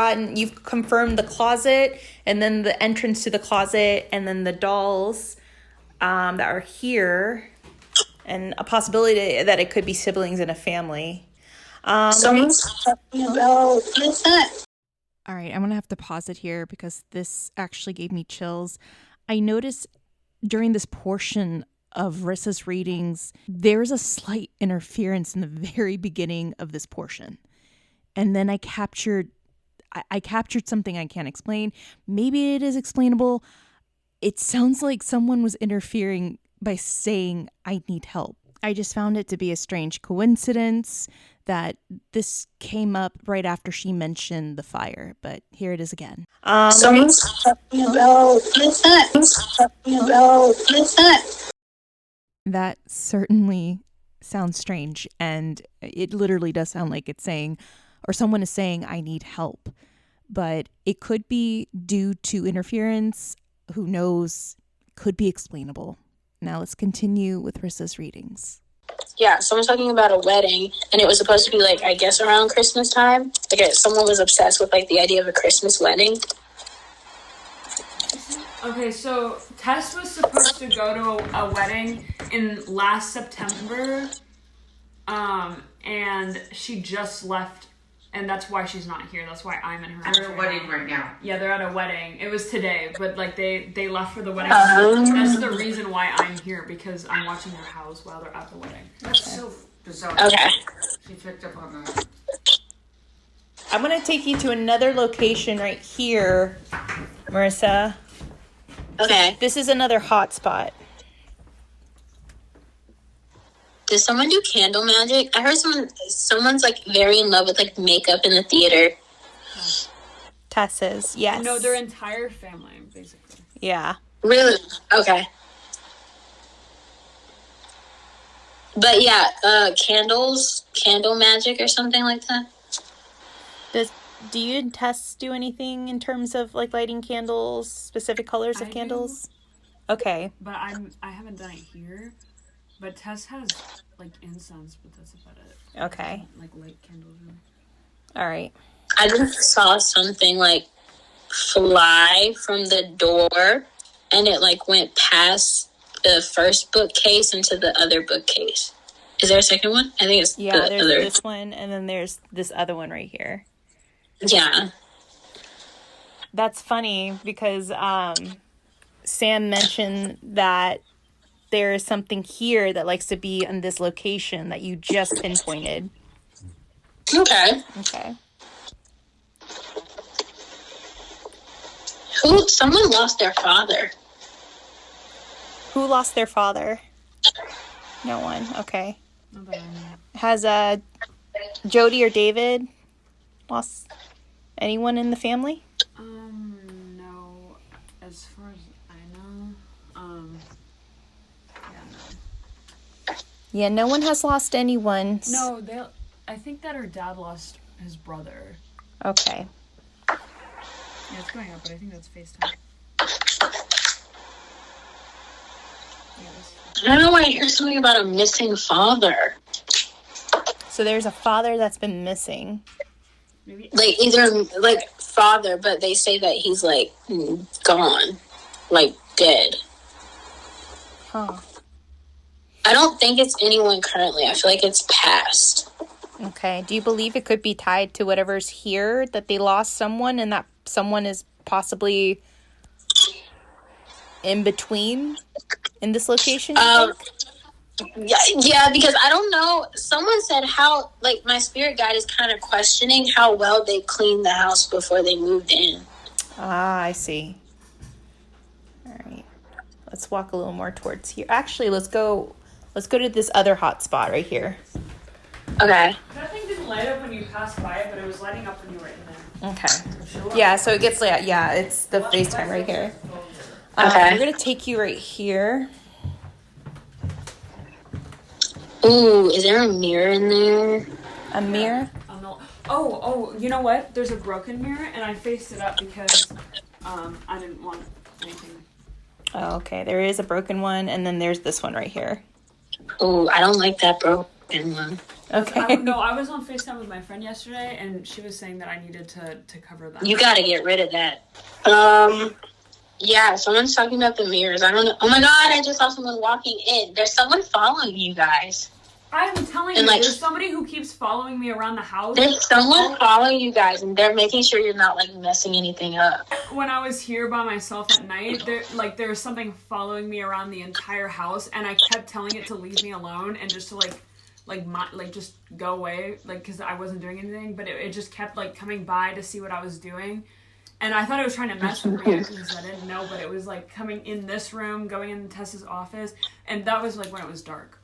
confirmed the closet, and then the entrance to the closet, and then the dolls that are here, and a possibility that it could be siblings in a family. Someone's talking about what's that? All right, I'm going to have to pause it here because this actually gave me chills. I noticed during this portion of Rissa's readings, there's a slight interference in the very beginning of this portion. And then I captured something I can't explain. Maybe it is explainable. It sounds like someone was interfering by saying, I need help. I just found it to be a strange coincidence that this came up right after she mentioned the fire. But here it is again. Someone's talking about what's that? Someone's talking about what's that? That certainly sounds strange. And it literally does sound like it's saying, or someone is saying, I need help. But it could be due to interference. Who knows? Could be explainable. Now let's continue with Rissa's readings. Yeah, someone's talking about a wedding, and it was supposed to be, like, I guess around Christmas time. Like, someone was obsessed with, like, the idea of a Christmas wedding. Okay, so Tess was supposed to go to a wedding in last September, and she just left, and that's why she's not here. That's why I'm in her house. They're at a wedding right now. Yeah, they're at a wedding. It was today, but like they left for the wedding. That's the reason why I'm here, because I'm watching their house while they're at the wedding. That's so bizarre. Okay. She picked up on that. I'm going to take you to another location right here, Marissa. Okay. This is another hot spot. Does someone do candle magic? I heard someone's like very in love with like makeup in the theater. Tessa's, yes. No, their entire family, basically. Yeah. Really? Okay. But yeah, candle magic or something like that. Do you and Tess do anything in terms of like lighting candles, specific colors of candles? Okay. But I haven't done it here. But Tess has like incense, but that's about it. Okay. Like light candles. Really. All right. I just saw something like fly from the door, and it like went past the first bookcase into the other bookcase. Is there a second one? I think it's Yeah, the there's other. this one, and then there's this other one right here. Yeah. That's funny because Sam mentioned that there is something here that likes to be in this location that you just pinpointed. Okay. Okay. Someone lost their father. Who lost their father? No one. Okay. Has Jody or David lost anyone in the family? No. As far as I know, Yeah, no one has lost anyone. no. I think that her dad lost his brother. Okay. Yeah, it's going up, but I think that's FaceTime. I don't know why I hear something about a missing father. So there's a father that's been missing. Maybe Like, either, like, father, but they say that he's, like, gone. Like, dead. Huh. I don't think it's anyone currently. I feel like it's past. Okay. Do you believe it could be tied to whatever's here, that they lost someone and that someone is possibly in between in this location? You think? Yeah, because I don't know. Someone said how, like, my spirit guide is kind of questioning how well they cleaned the house before they moved in. Ah, I see. All right. Let's walk a little more towards here. Actually, let's go to this other hot spot right here. Okay. that thing didn't light up when you passed by it, but it was lighting up when you were in there. Okay. Yeah, so it gets lit. Yeah, it's the FaceTime right here. Okay. We're going to take you right here. Ooh, is there a mirror in there? A mirror? Oh, you know what? There's a broken mirror, and I faced it up because I didn't want anything. Oh, okay. There is a broken one, and then there's this one right here. Ooh, I don't like that broken one. Okay. I was on FaceTime with my friend yesterday, and she was saying that I needed to cover that. You gotta get rid of that. Yeah, someone's talking about the mirrors. I don't know. Oh my god, I just saw someone walking in. There's someone following you guys. I'm telling you, there's somebody who keeps following me around the house. There's someone following you guys, and they're making sure you're not, like, messing anything up. When I was here by myself at night, there was something following me around the entire house, and I kept telling it to leave me alone and just to just go away, because I wasn't doing anything. But it just kept coming by to see what I was doing, and I thought it was trying to mess with me because I didn't know. But it was coming in this room, going in Tessa's office, and that was when it was dark.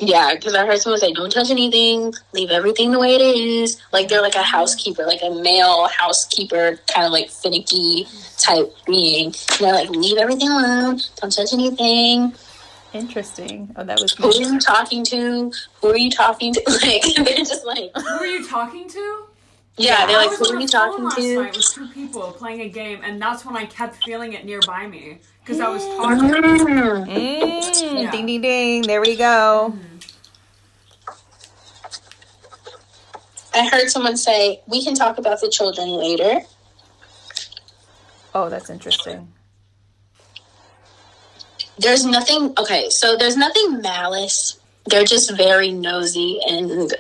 Yeah, because I heard someone say, don't touch anything, leave everything the way it is. Like, they're like a housekeeper, like a male housekeeper, kind of finicky type being. And they're like, leave everything alone, don't touch anything. Interesting. Oh, that was Who are you talking to? Who are you talking to? They're just like... Who are you talking to? Yeah, they're like, who are you talking last to? night with two people playing a game, and that's when I kept feeling it nearby me, because I was talking. Yeah. Ding, ding, ding. There we go. I heard someone say, we can talk about the children later. Oh, that's interesting. There's nothing malice. They're just very nosy and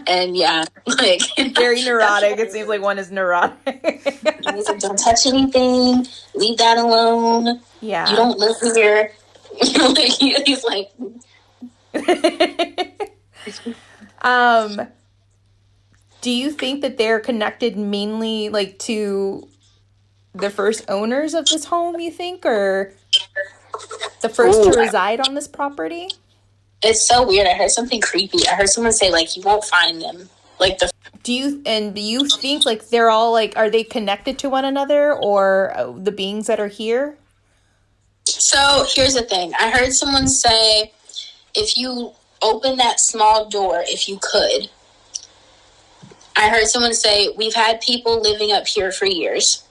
and yeah, very neurotic. It seems like one is neurotic. He's like, don't touch anything, leave that alone. Yeah. You don't live here. He's like do you think that they're connected mainly to the first owners of this home, you think, or the first to reside on this property? It's so weird. I heard something creepy. I heard someone say you won't find them. Do you think they're all are they connected to one another, or the beings that are here? So here's the thing. I heard someone say, if you open that small door, if you could. I heard someone say, we've had people living up here for years.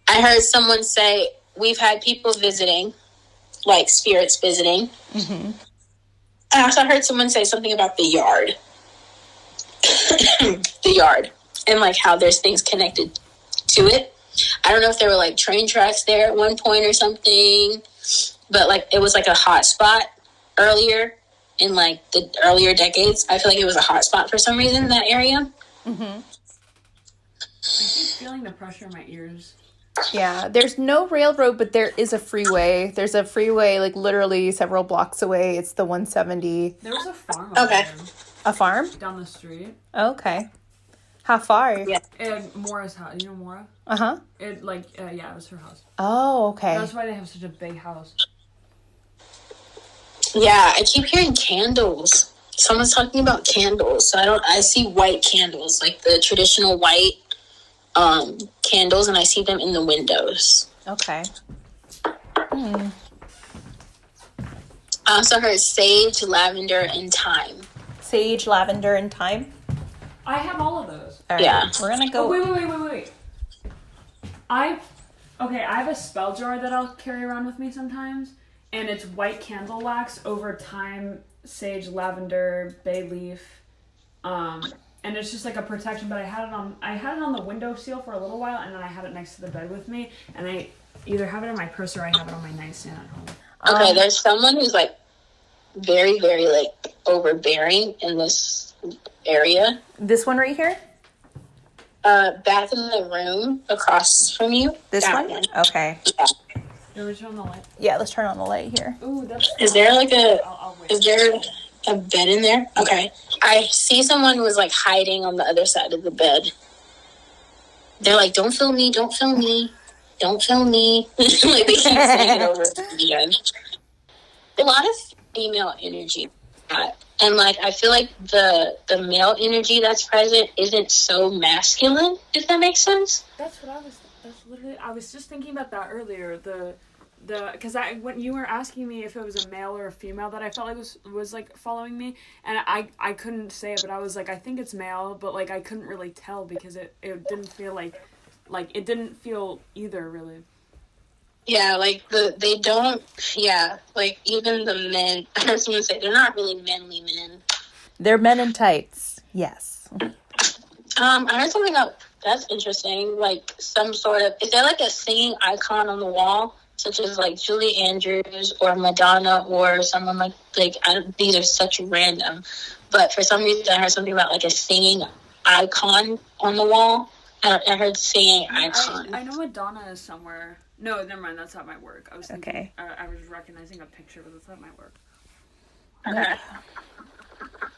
I heard someone say, we've had people visiting, spirits visiting. Mm-hmm. I also heard someone say something about the yard. The yard. And, how there's things connected to it. I don't know if there were, train tracks there at one point or something. But, it was, a hot spot earlier. In the earlier decades, I feel like it was a hot spot for some reason in that area. Mm-hmm. I keep feeling the pressure in my ears. Yeah, there's no railroad, but there is a freeway. There's a freeway literally several blocks away. It's the 170. There was a farm. Okay. A farm? down the street. Okay. How far? Yeah. And Mora's house. You know Mora? Uh-huh. It it was her house. Oh, okay. That's why they have such a big house. Yeah, I keep hearing candles. Someone's talking about candles. So I see white candles, like the traditional white candles, and I see them in the windows. Okay. I also heard sage, lavender, and thyme. Sage, lavender, and thyme? I have all of those. All right. Yeah. We're going to Oh, go... wait. I have a spell jar that I'll carry around with me sometimes, and it's white candle wax over thyme, sage, lavender, bay leaf, and it's just like a protection. But I had it on the windowsill for a little while, and then I had it next to the bed with me, and I either have it in my purse or I have it on my nightstand at home. Okay, there's someone who's like very, very like overbearing in this area. This one right here? Back in the room across from you. This That one? Okay. Yeah. You want me to turn on the light? Yeah, let's turn on the light here. Ooh, that's. Is there like I'll wait. is there a bed in there? Okay. I see someone who is like hiding on the other side of the bed. They're like, don't film me, don't film me, don't film me. Like they keep saying it over again. A lot of female energy. And like I feel like the male energy that's present isn't so masculine, if that makes sense. That's literally. I was just thinking about that earlier. Because when you were asking me if it was a male or a female that I felt like was like following me, and I couldn't say it, but I was like, I think it's male, but like I couldn't really tell because it didn't feel like it didn't feel either really. Yeah, like they don't. Yeah, like even the men. I heard someone say they're not really manly men. They're men in tights. Yes. I heard something that's interesting. Like some sort of, is there like a singing icon on the wall, such as like Julie Andrews or Madonna or someone these are such random, but for some reason I heard something about like a singing icon on the wall. I heard singing icon. I know Madonna is somewhere. No, never mind. That's at my work. I was thinking, Okay. I was recognizing a picture, but that's at my work. Okay.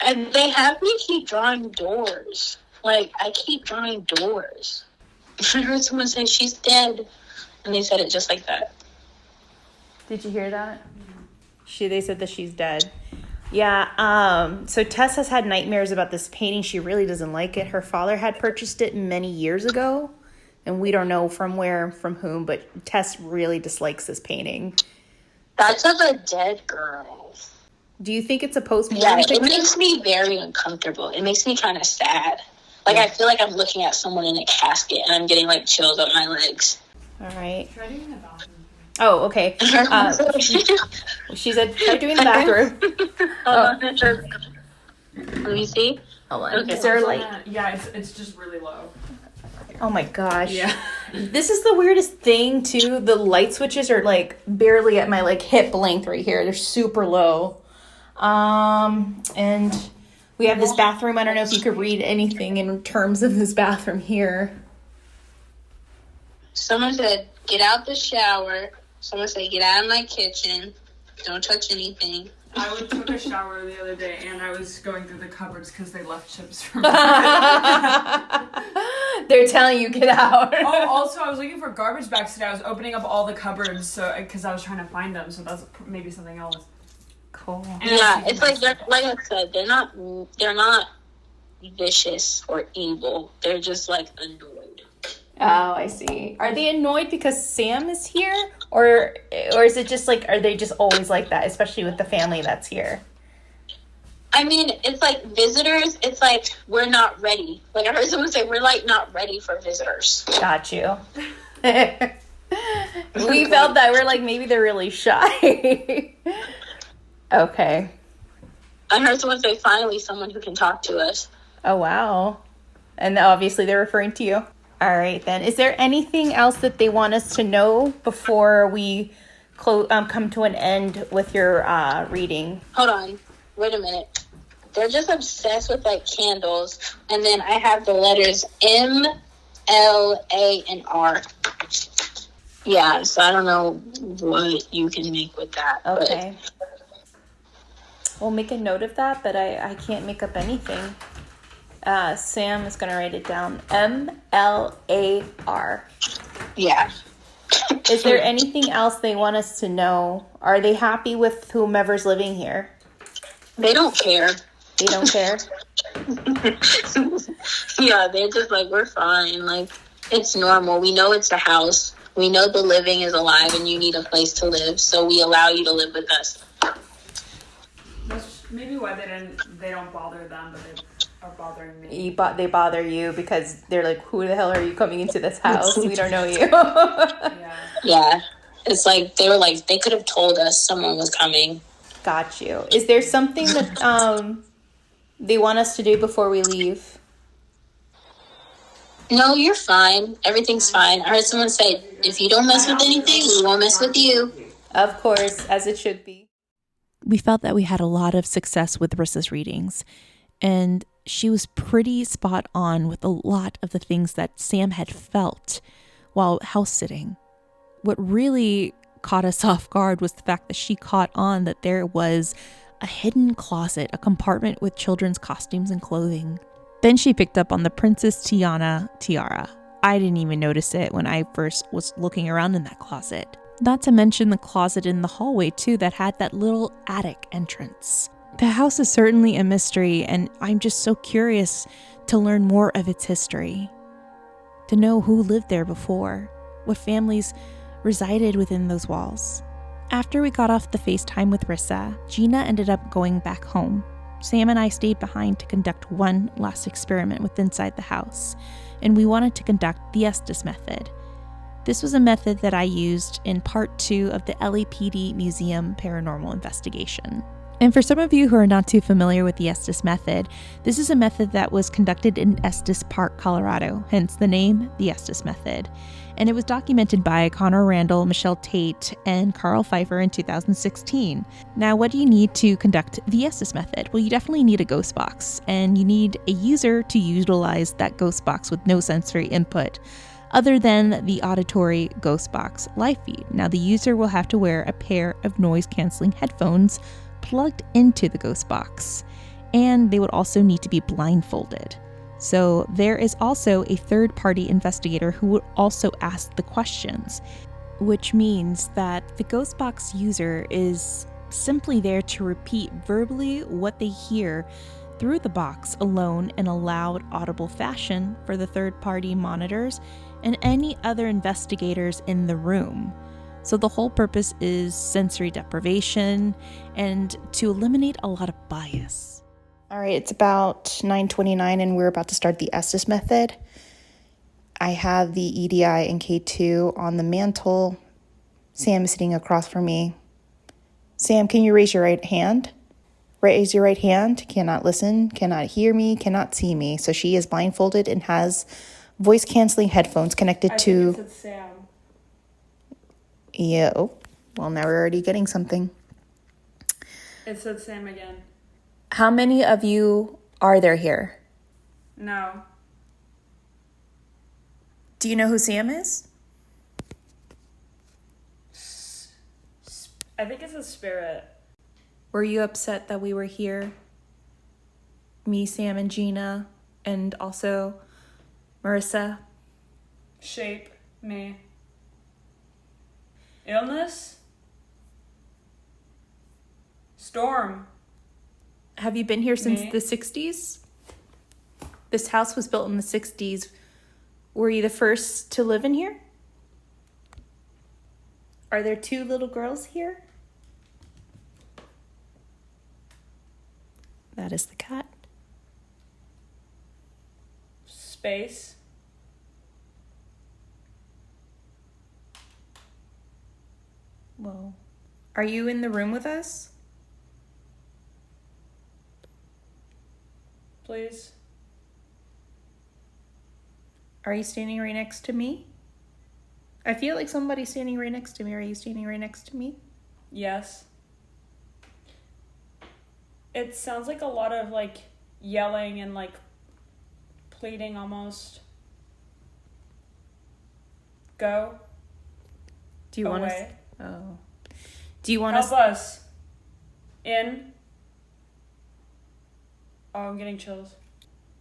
And they have me keep drawing doors. Like, I keep drawing doors. I heard someone say, she's dead. And they said it just like that. Did you hear that? They said that she's dead. Yeah, so Tess has had nightmares about this painting. She really doesn't like it. Her father had purchased it many years ago, and we don't know from where, from whom, but Tess really dislikes this painting. That's of a dead girl. Do you think it's a post-mortem Yeah, it picture? makes me very uncomfortable. It makes me kind of sad. Like, I feel like I'm looking at someone in a casket, and I'm getting, like, chills up my legs. All right. Try doing the bathroom. Oh, okay. She said, try doing the bathroom. Let me see. Hold on. Okay. Is there a light? Yeah, it's just really low. Oh my gosh. Yeah. This is the weirdest thing too. The light switches are like barely at my like hip length right here. They're super low. And we have this bathroom. I don't know if you could read anything in terms of this bathroom here. Someone said, get out the shower. Someone said, get out of my kitchen. Don't touch anything. I took a shower the other day, and I was going through the cupboards because they left chips from They're telling you get out. Oh, also, I was looking for garbage bags today. I was opening up all the cupboards because I was trying to find them, so that's maybe something else. Cool. Yeah, it's like I said, they're not vicious or evil. They're just like annoyed. Oh, I see. Are they annoyed because Sam is here? Or is it just like, are they just always like that, especially with the family that's here? I mean, it's like visitors, it's like we're not ready. Like I heard someone say, we're like not ready for visitors. Got you. We felt that. We're like, maybe they're really shy. Okay. I heard someone say, finally, someone who can talk to us. Oh, wow. And obviously they're referring to you. All right, then. Is there anything else that they want us to know before we come to an end with your reading? Hold on. Wait a minute. They're just obsessed with, like, candles. And then I have the letters M, L, A, and R. Yeah, so I don't know what you can make with that. Okay. We'll make a note of that, but I can't make up anything. Sam is going to write it down. MLAR. Yeah. Is there anything else they want us to know? Are they happy with whomever's living here? They don't care. They don't care? Yeah, they're just like, we're fine. Like, it's normal. We know it's a house. We know the living is alive and you need a place to live. So we allow you to live with us. That's maybe why they don't bother them, but they are bothering me. They bother you because they're like, who the hell are you coming into this house? We don't know you. Yeah. It's like, they were like, they could have told us someone was coming. Got you. Is there something that they want us to do before we leave? No, you're fine. Everything's fine. I heard someone say, if you don't mess with anything, we won't mess with you. Of course, as it should be. We felt that we had a lot of success with Rissa's readings, and she was pretty spot on with a lot of the things that Sam had felt while house sitting. What really caught us off guard was the fact that she caught on that there was a hidden closet, a compartment with children's costumes and clothing. Then she picked up on the Princess Jeana tiara. I didn't even notice it when I first was looking around in that closet. Not to mention the closet in the hallway too that had that little attic entrance. The house is certainly a mystery, and I'm just so curious to learn more of its history. To know who lived there before, what families resided within those walls. After we got off the FaceTime with Rissa, Jeana ended up going back home. Sam and I stayed behind to conduct one last experiment with inside the house, and we wanted to conduct the Estes method. This was a method that I used in part 2 of the LAPD Museum Paranormal Investigation. And for some of you who are not too familiar with the Estes method, this is a method that was conducted in Estes Park, Colorado, hence the name, the Estes method. And it was documented by Connor Randall, Michelle Tate, and Carl Pfeiffer in 2016. Now, what do you need to conduct the Estes method? Well, you definitely need a ghost box, and you need a user to utilize that ghost box with no sensory input, other than the auditory ghost box live feed. Now, the user will have to wear a pair of noise-canceling headphones plugged into the ghost box, and they would also need to be blindfolded. So there is also a third-party investigator who would also ask the questions, which means that the ghost box user is simply there to repeat verbally what they hear through the box alone in a loud, audible fashion for the third-party monitors and any other investigators in the room. So the whole purpose is sensory deprivation and to eliminate a lot of bias. All right, it's about 9:29 and we're about to start the Estes method. I have the EDI and K2 on the mantle. Sam is sitting across from me. Sam, can you raise your right hand? Raise your right hand. Cannot listen, cannot hear me, cannot see me. So she is blindfolded and has voice-canceling headphones connected to... I think it said Sam. Yeah, oh, well, now we're already getting something. It said Sam again. How many of you are there here? No. Do you know who Sam is? I think it's a spirit. Were you upset that we were here? Me, Sam, and Jeana, and also Marissa? Shape. Me. Illness? Storm. Have you been here since Me? the 60s? This house was built in the 60s. Were you the first to live in here? Are there 2 little girls here? That is the cat. Space. Whoa. Are you in the room with us? Please. Are you standing right next to me? I feel like somebody's standing right next to me. Are you standing right next to me? Yes. It sounds like a lot of like yelling and like pleading almost. Go. Do you want away. us? Oh. Do you want Help us? us. In. Oh, I'm getting chills.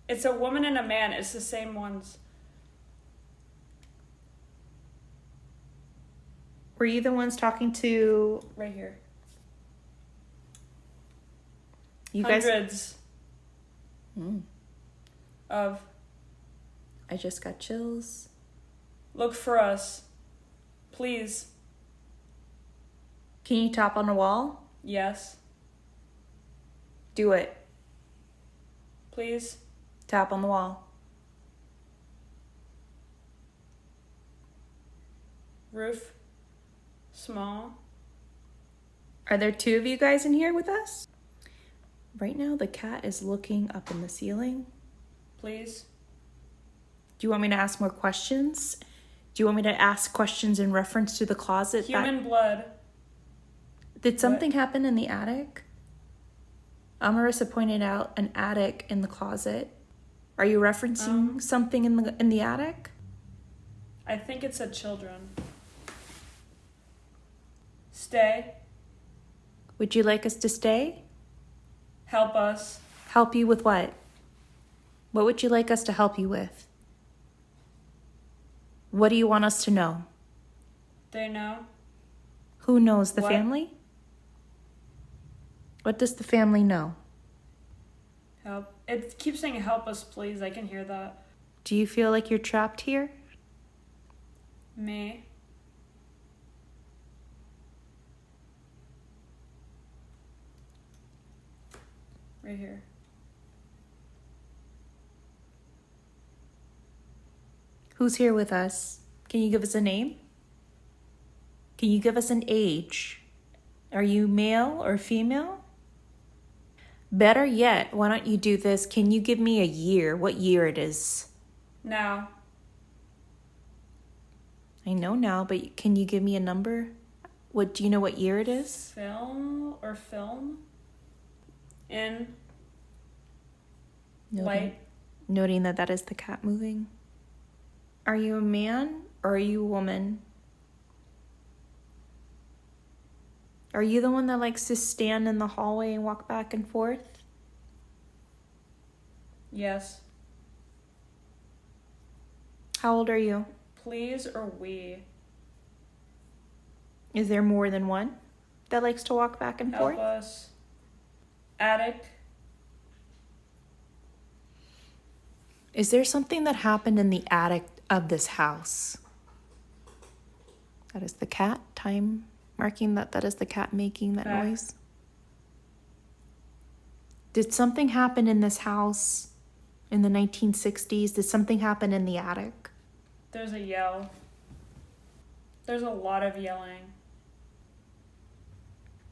It's a woman and a man. It's the same ones. Were you the ones talking to... Right here. You guys... Hundreds. Of. I just got chills. Look for us. Please. Can you tap on the wall? Yes. Do it. Please. Tap on the wall. Roof. Small. Are there 2 of you guys in here with us? Right now, the cat is looking up in the ceiling. Please. Do you want me to ask more questions? Do you want me to ask questions in reference to the closet? Human blood. Did something happen in the attic? Marissa pointed out an attic in the closet. Are you referencing something in the attic? I think it said children. Stay. Would you like us to stay? Help us. Help you with what? What would you like us to help you with? What do you want us to know? They know. Who knows? The What? family? What does the family know? Help. It keeps saying help us, please. I can hear that. Do you feel like you're trapped here? Me. Right here. Who's here with us? Can you give us a name? Can you give us an age? Are you male or female? Better yet, why don't you do this? Can you give me a year? What year it is? Now. I know now, but can you give me a number? What do you know what year it is? Film. In. Noting, Light. noting that is the cat moving. Are you a man or are you a woman? Are you the one that likes to stand in the hallway and walk back and forth? Yes. How old are you? Please or we. Is there more than one that likes to walk back and Help forth? us. Attic. Is there something that happened in the attic of this house? That is the cat. Time marking that is the cat making that Back. noise. Did something happen in this house in the 1960s? Did something happen in the attic? There's a yell. There's a lot of yelling.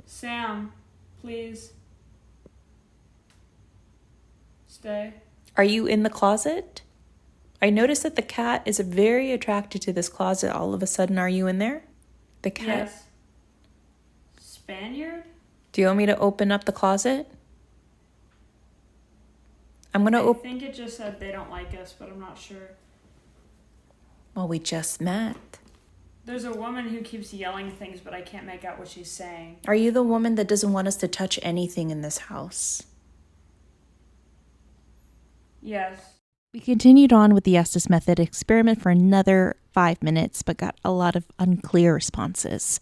Sam, please. Stay. Are you in the closet? I noticed that the cat is very attracted to this closet all of a sudden. Are you in there? The cat? Yes. Spaniard? Do you want me to open up the closet? I'm going to I open... think it just said they don't like us, but I'm not sure. Well, we just met. There's a woman who keeps yelling things, but I can't make out what she's saying. Are you the woman that doesn't want us to touch anything in this house? Yes. We continued on with the Estes Method experiment for another 5 minutes, but got a lot of unclear responses.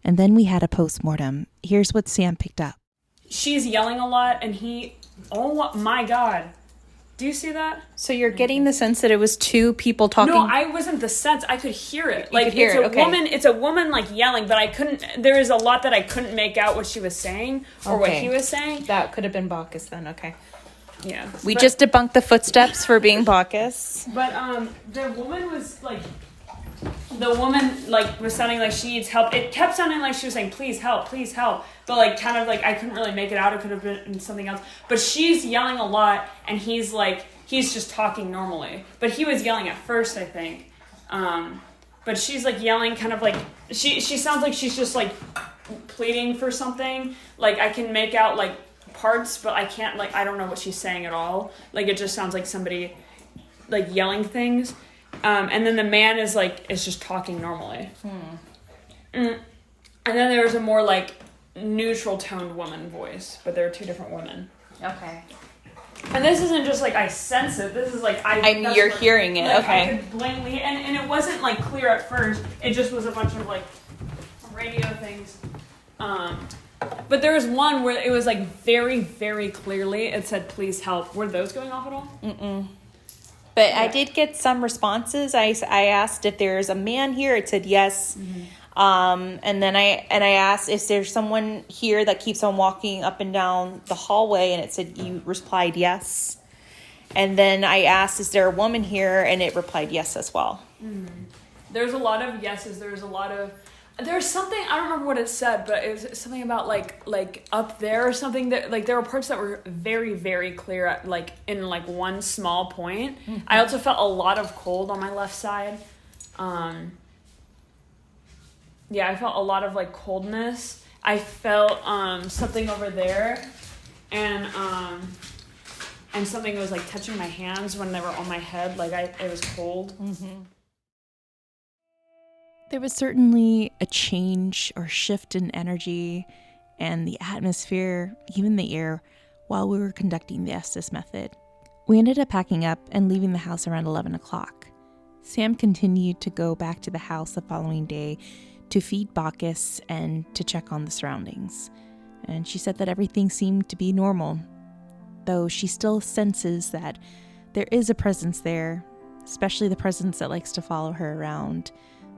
And then we had a postmortem. Here's what Sam picked up. She's yelling a lot, and oh my God. Do you see that? So you're getting the sense that it was 2 people talking? No, I wasn't the sense. I could hear it. You could hear it, okay. It's a woman like yelling, but I couldn't, there was a lot that I couldn't make out what she was saying or what he was saying. That could have been Bacchus then, okay. Yeah. We just debunked the footsteps for being Bacchus. But the woman was was sounding like she needs help. It kept sounding like she was saying, please help, please help. But like kind of like I couldn't really make it out. It could have been something else. But she's yelling a lot, and he's just talking normally. But he was yelling at first, I think. But she's like yelling kind of like she sounds like she's just like pleading for something. Like I can make out like parts, but I can't I don't know what she's saying at all. Like it just sounds like somebody like yelling things. And then the man is just talking normally. And then there was a more like neutral toned woman voice, but there are 2 different women. Okay. And this isn't just like I sense it. This is like you're hearing it. Like, okay. I could blatantly, and it wasn't like clear at first. It just was a bunch of like radio things. But there was one where it was like very, very clearly it said, "Please help." Were those going off at all? Mm-mm. But yeah. I did get some responses. I asked if there's a man here. It said yes. Mm-hmm. And then I asked if there's someone here that keeps on walking up and down the hallway, and it said you replied yes. And then I asked, is there a woman here? And it replied yes as well. Mm-hmm. There's a lot of yeses. There's something, I don't remember what it said, but it was something about like up there or something that like there were parts that were very, very clear at, like in like one small point. Mm-hmm. I also felt a lot of cold on my left side. Yeah, I felt a lot of like coldness. I felt something over there, and something was like touching my hands when they were on my head. Like it was cold. Mm-hmm. There was certainly a change or shift in energy and the atmosphere, even the air, while we were conducting the Estes method. We ended up packing up and leaving the house around 11 o'clock. Sam continued to go back to the house the following day to feed Bacchus and to check on the surroundings. And she said that everything seemed to be normal, though she still senses that there is a presence there, especially the presence that likes to follow her around.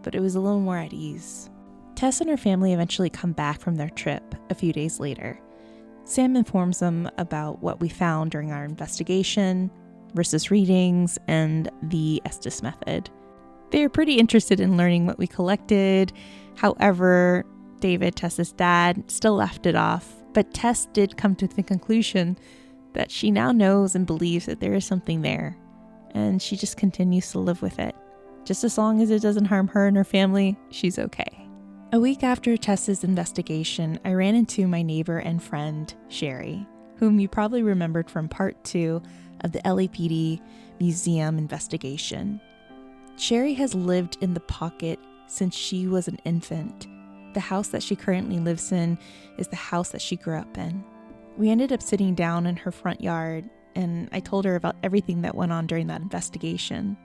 But it was a little more at ease. Tess and her family eventually come back from their trip a few days later. Sam informs them about what we found during our investigation, Rissa's readings, and the Estes method. They are pretty interested in learning what we collected. However, David, Tess's dad, still laughed it off, but Tess did come to the conclusion that she now knows and believes that there is something there, and she just continues to live with it. Just as long as it doesn't harm her and her family, she's okay. A week after Tess's investigation, I ran into my neighbor and friend, Sherry, whom you probably remembered from part 2 of the LAPD museum investigation. Sherry has lived in the pocket since she was an infant. The house that she currently lives in is the house that she grew up in. We ended up sitting down in her front yard, and I told her about everything that went on during that investigation.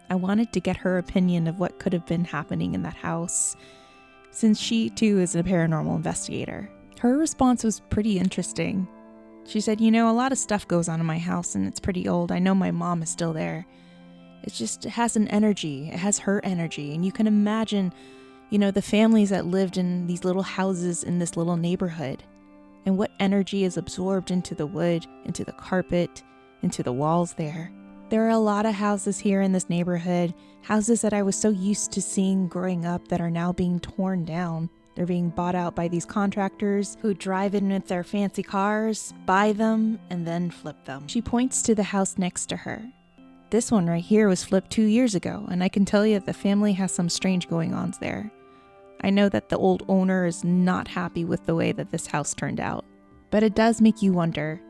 I wanted to get her opinion of what could have been happening in that house, since she too is a paranormal investigator. Her response was pretty interesting. She said, a lot of stuff goes on in my house and it's pretty old. I know my mom is still there. It has an energy. It has her energy. And you can imagine, the families that lived in these little houses in this little neighborhood, and what energy is absorbed into the wood, into the carpet, into the walls there. There are a lot of houses here in this neighborhood, houses that I was so used to seeing growing up that are now being torn down. They're being bought out by these contractors who drive in with their fancy cars, buy them, and then flip them. She points to the house next to her. This one right here was flipped 2 years ago, and I can tell you the family has some strange going-ons there. I know that the old owner is not happy with the way that this house turned out. But it does make you wonder,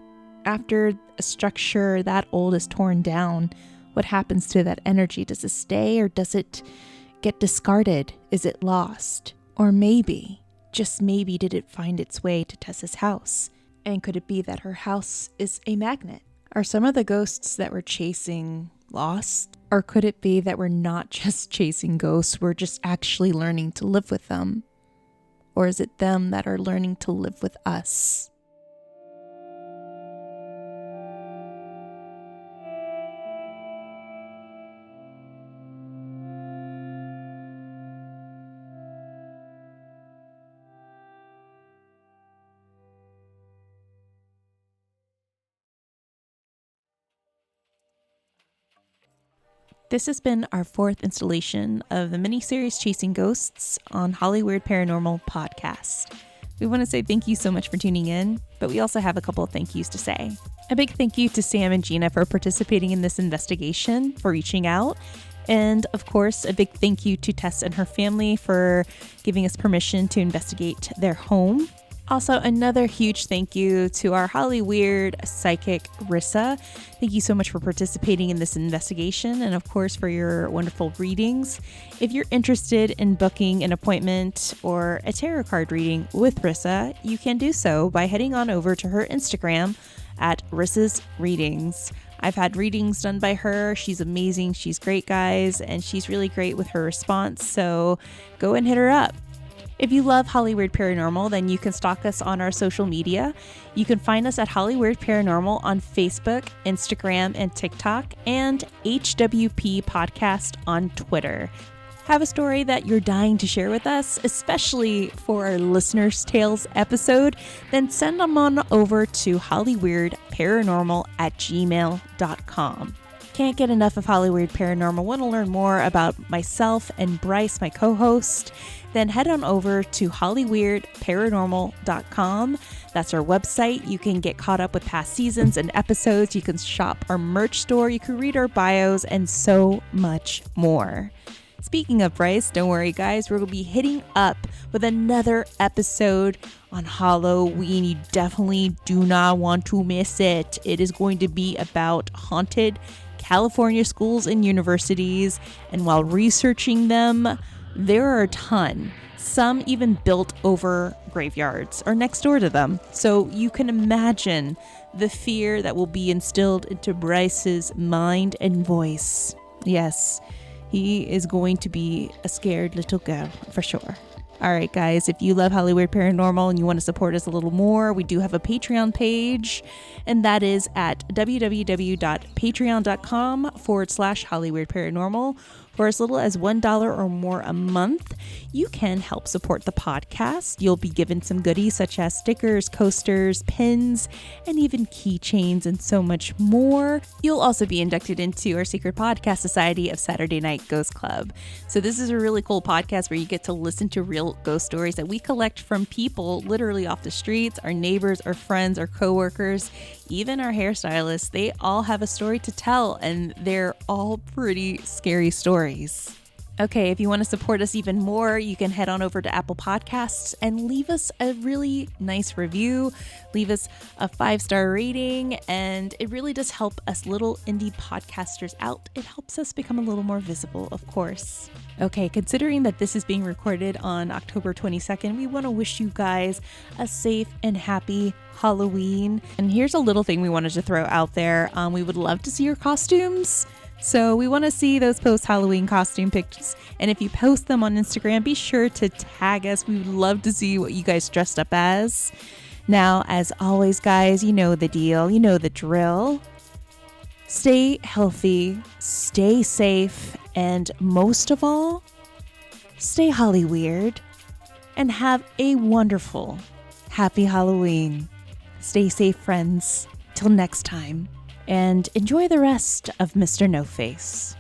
after a structure that old is torn down, what happens to that energy? Does it stay, or does it get discarded? Is it lost? Or maybe, just maybe, did it find its way to Tessa's house? And could it be that her house is a magnet? Are some of the ghosts that we're chasing lost? Or could it be that we're not just chasing ghosts, we're just actually learning to live with them? Or is it them that are learning to live with us? This has been our 4th installation of the miniseries Chasing Ghosts on Hollywood Paranormal Podcast. We want to say thank you so much for tuning in, but we also have a couple of thank yous to say. A big thank you to Sam and Jeana for participating in this investigation, for reaching out, and of course, a big thank you to Tess and her family for giving us permission to investigate their home. Also, another huge thank you to our Hollyweird psychic, Rissa. Thank you so much for participating in this investigation, and of course for your wonderful readings. If you're interested in booking an appointment or a tarot card reading with Rissa, you can do so by heading on over to her Instagram at Rissa's Readings. I've had readings done by her. She's amazing. She's great, guys, and she's really great with her response. So go and hit her up. If you love Hollyweird Paranormal, then you can stalk us on our social media. You can find us at Hollyweird Paranormal on Facebook, Instagram, and TikTok, and HWP Podcast on Twitter. Have a story that you're dying to share with us, especially for our Listener's Tales episode, then send them on over to hollyweirdparanormal@gmail.com. Can't get enough of Hollyweird Paranormal? Want to learn more about myself and Bryce, my co-host? Then head on over to hollyweirdparanormal.com. That's our website. You can get caught up with past seasons and episodes. You can shop our merch store. You can read our bios and so much more. Speaking of Bryce, don't worry, guys. We're going to be hitting up with another episode on Halloween. You definitely do not want to miss it. It is going to be about haunted California schools and universities. And while researching them, there are a ton. Some even built over graveyards or next door to them. So you can imagine the fear that will be instilled into Bryce's mind and voice. Yes, he is going to be a scared little girl for sure. All right, guys, if you love Hollyweird Paranormal and you want to support us a little more, we do have a Patreon page, and that is at www.patreon.com/Hollyweird Paranormal. For as little as $1 or more a month, you can help support the podcast. You'll be given some goodies such as stickers, coasters, pins, and even keychains and so much more. You'll also be inducted into our secret podcast society of Saturday Night Ghost Club. So this is a really cool podcast where you get to listen to real ghost stories that we collect from people literally off the streets, our neighbors, our friends, our coworkers, even our hairstylists. They all have a story to tell, and they're all pretty scary stories. Okay, if you want to support us even more, you can head on over to Apple Podcasts and leave us a really nice review. Leave us a 5-star rating, and it really does help us little indie podcasters out. It helps us become a little more visible, of course. Okay, considering that this is being recorded on October 22nd, we want to wish you guys a safe and happy Halloween. And here's a little thing we wanted to throw out there. We would love to see your costumes. So we want to see those post-Halloween costume pictures. And if you post them on Instagram, be sure to tag us. We would love to see what you guys dressed up as. Now, as always, guys, you know the deal. You know the drill. Stay healthy, stay safe, and most of all, stay Hollyweird. And have a wonderful, happy Halloween. Stay safe, friends. Till next time. And enjoy the rest of Mr. No Face.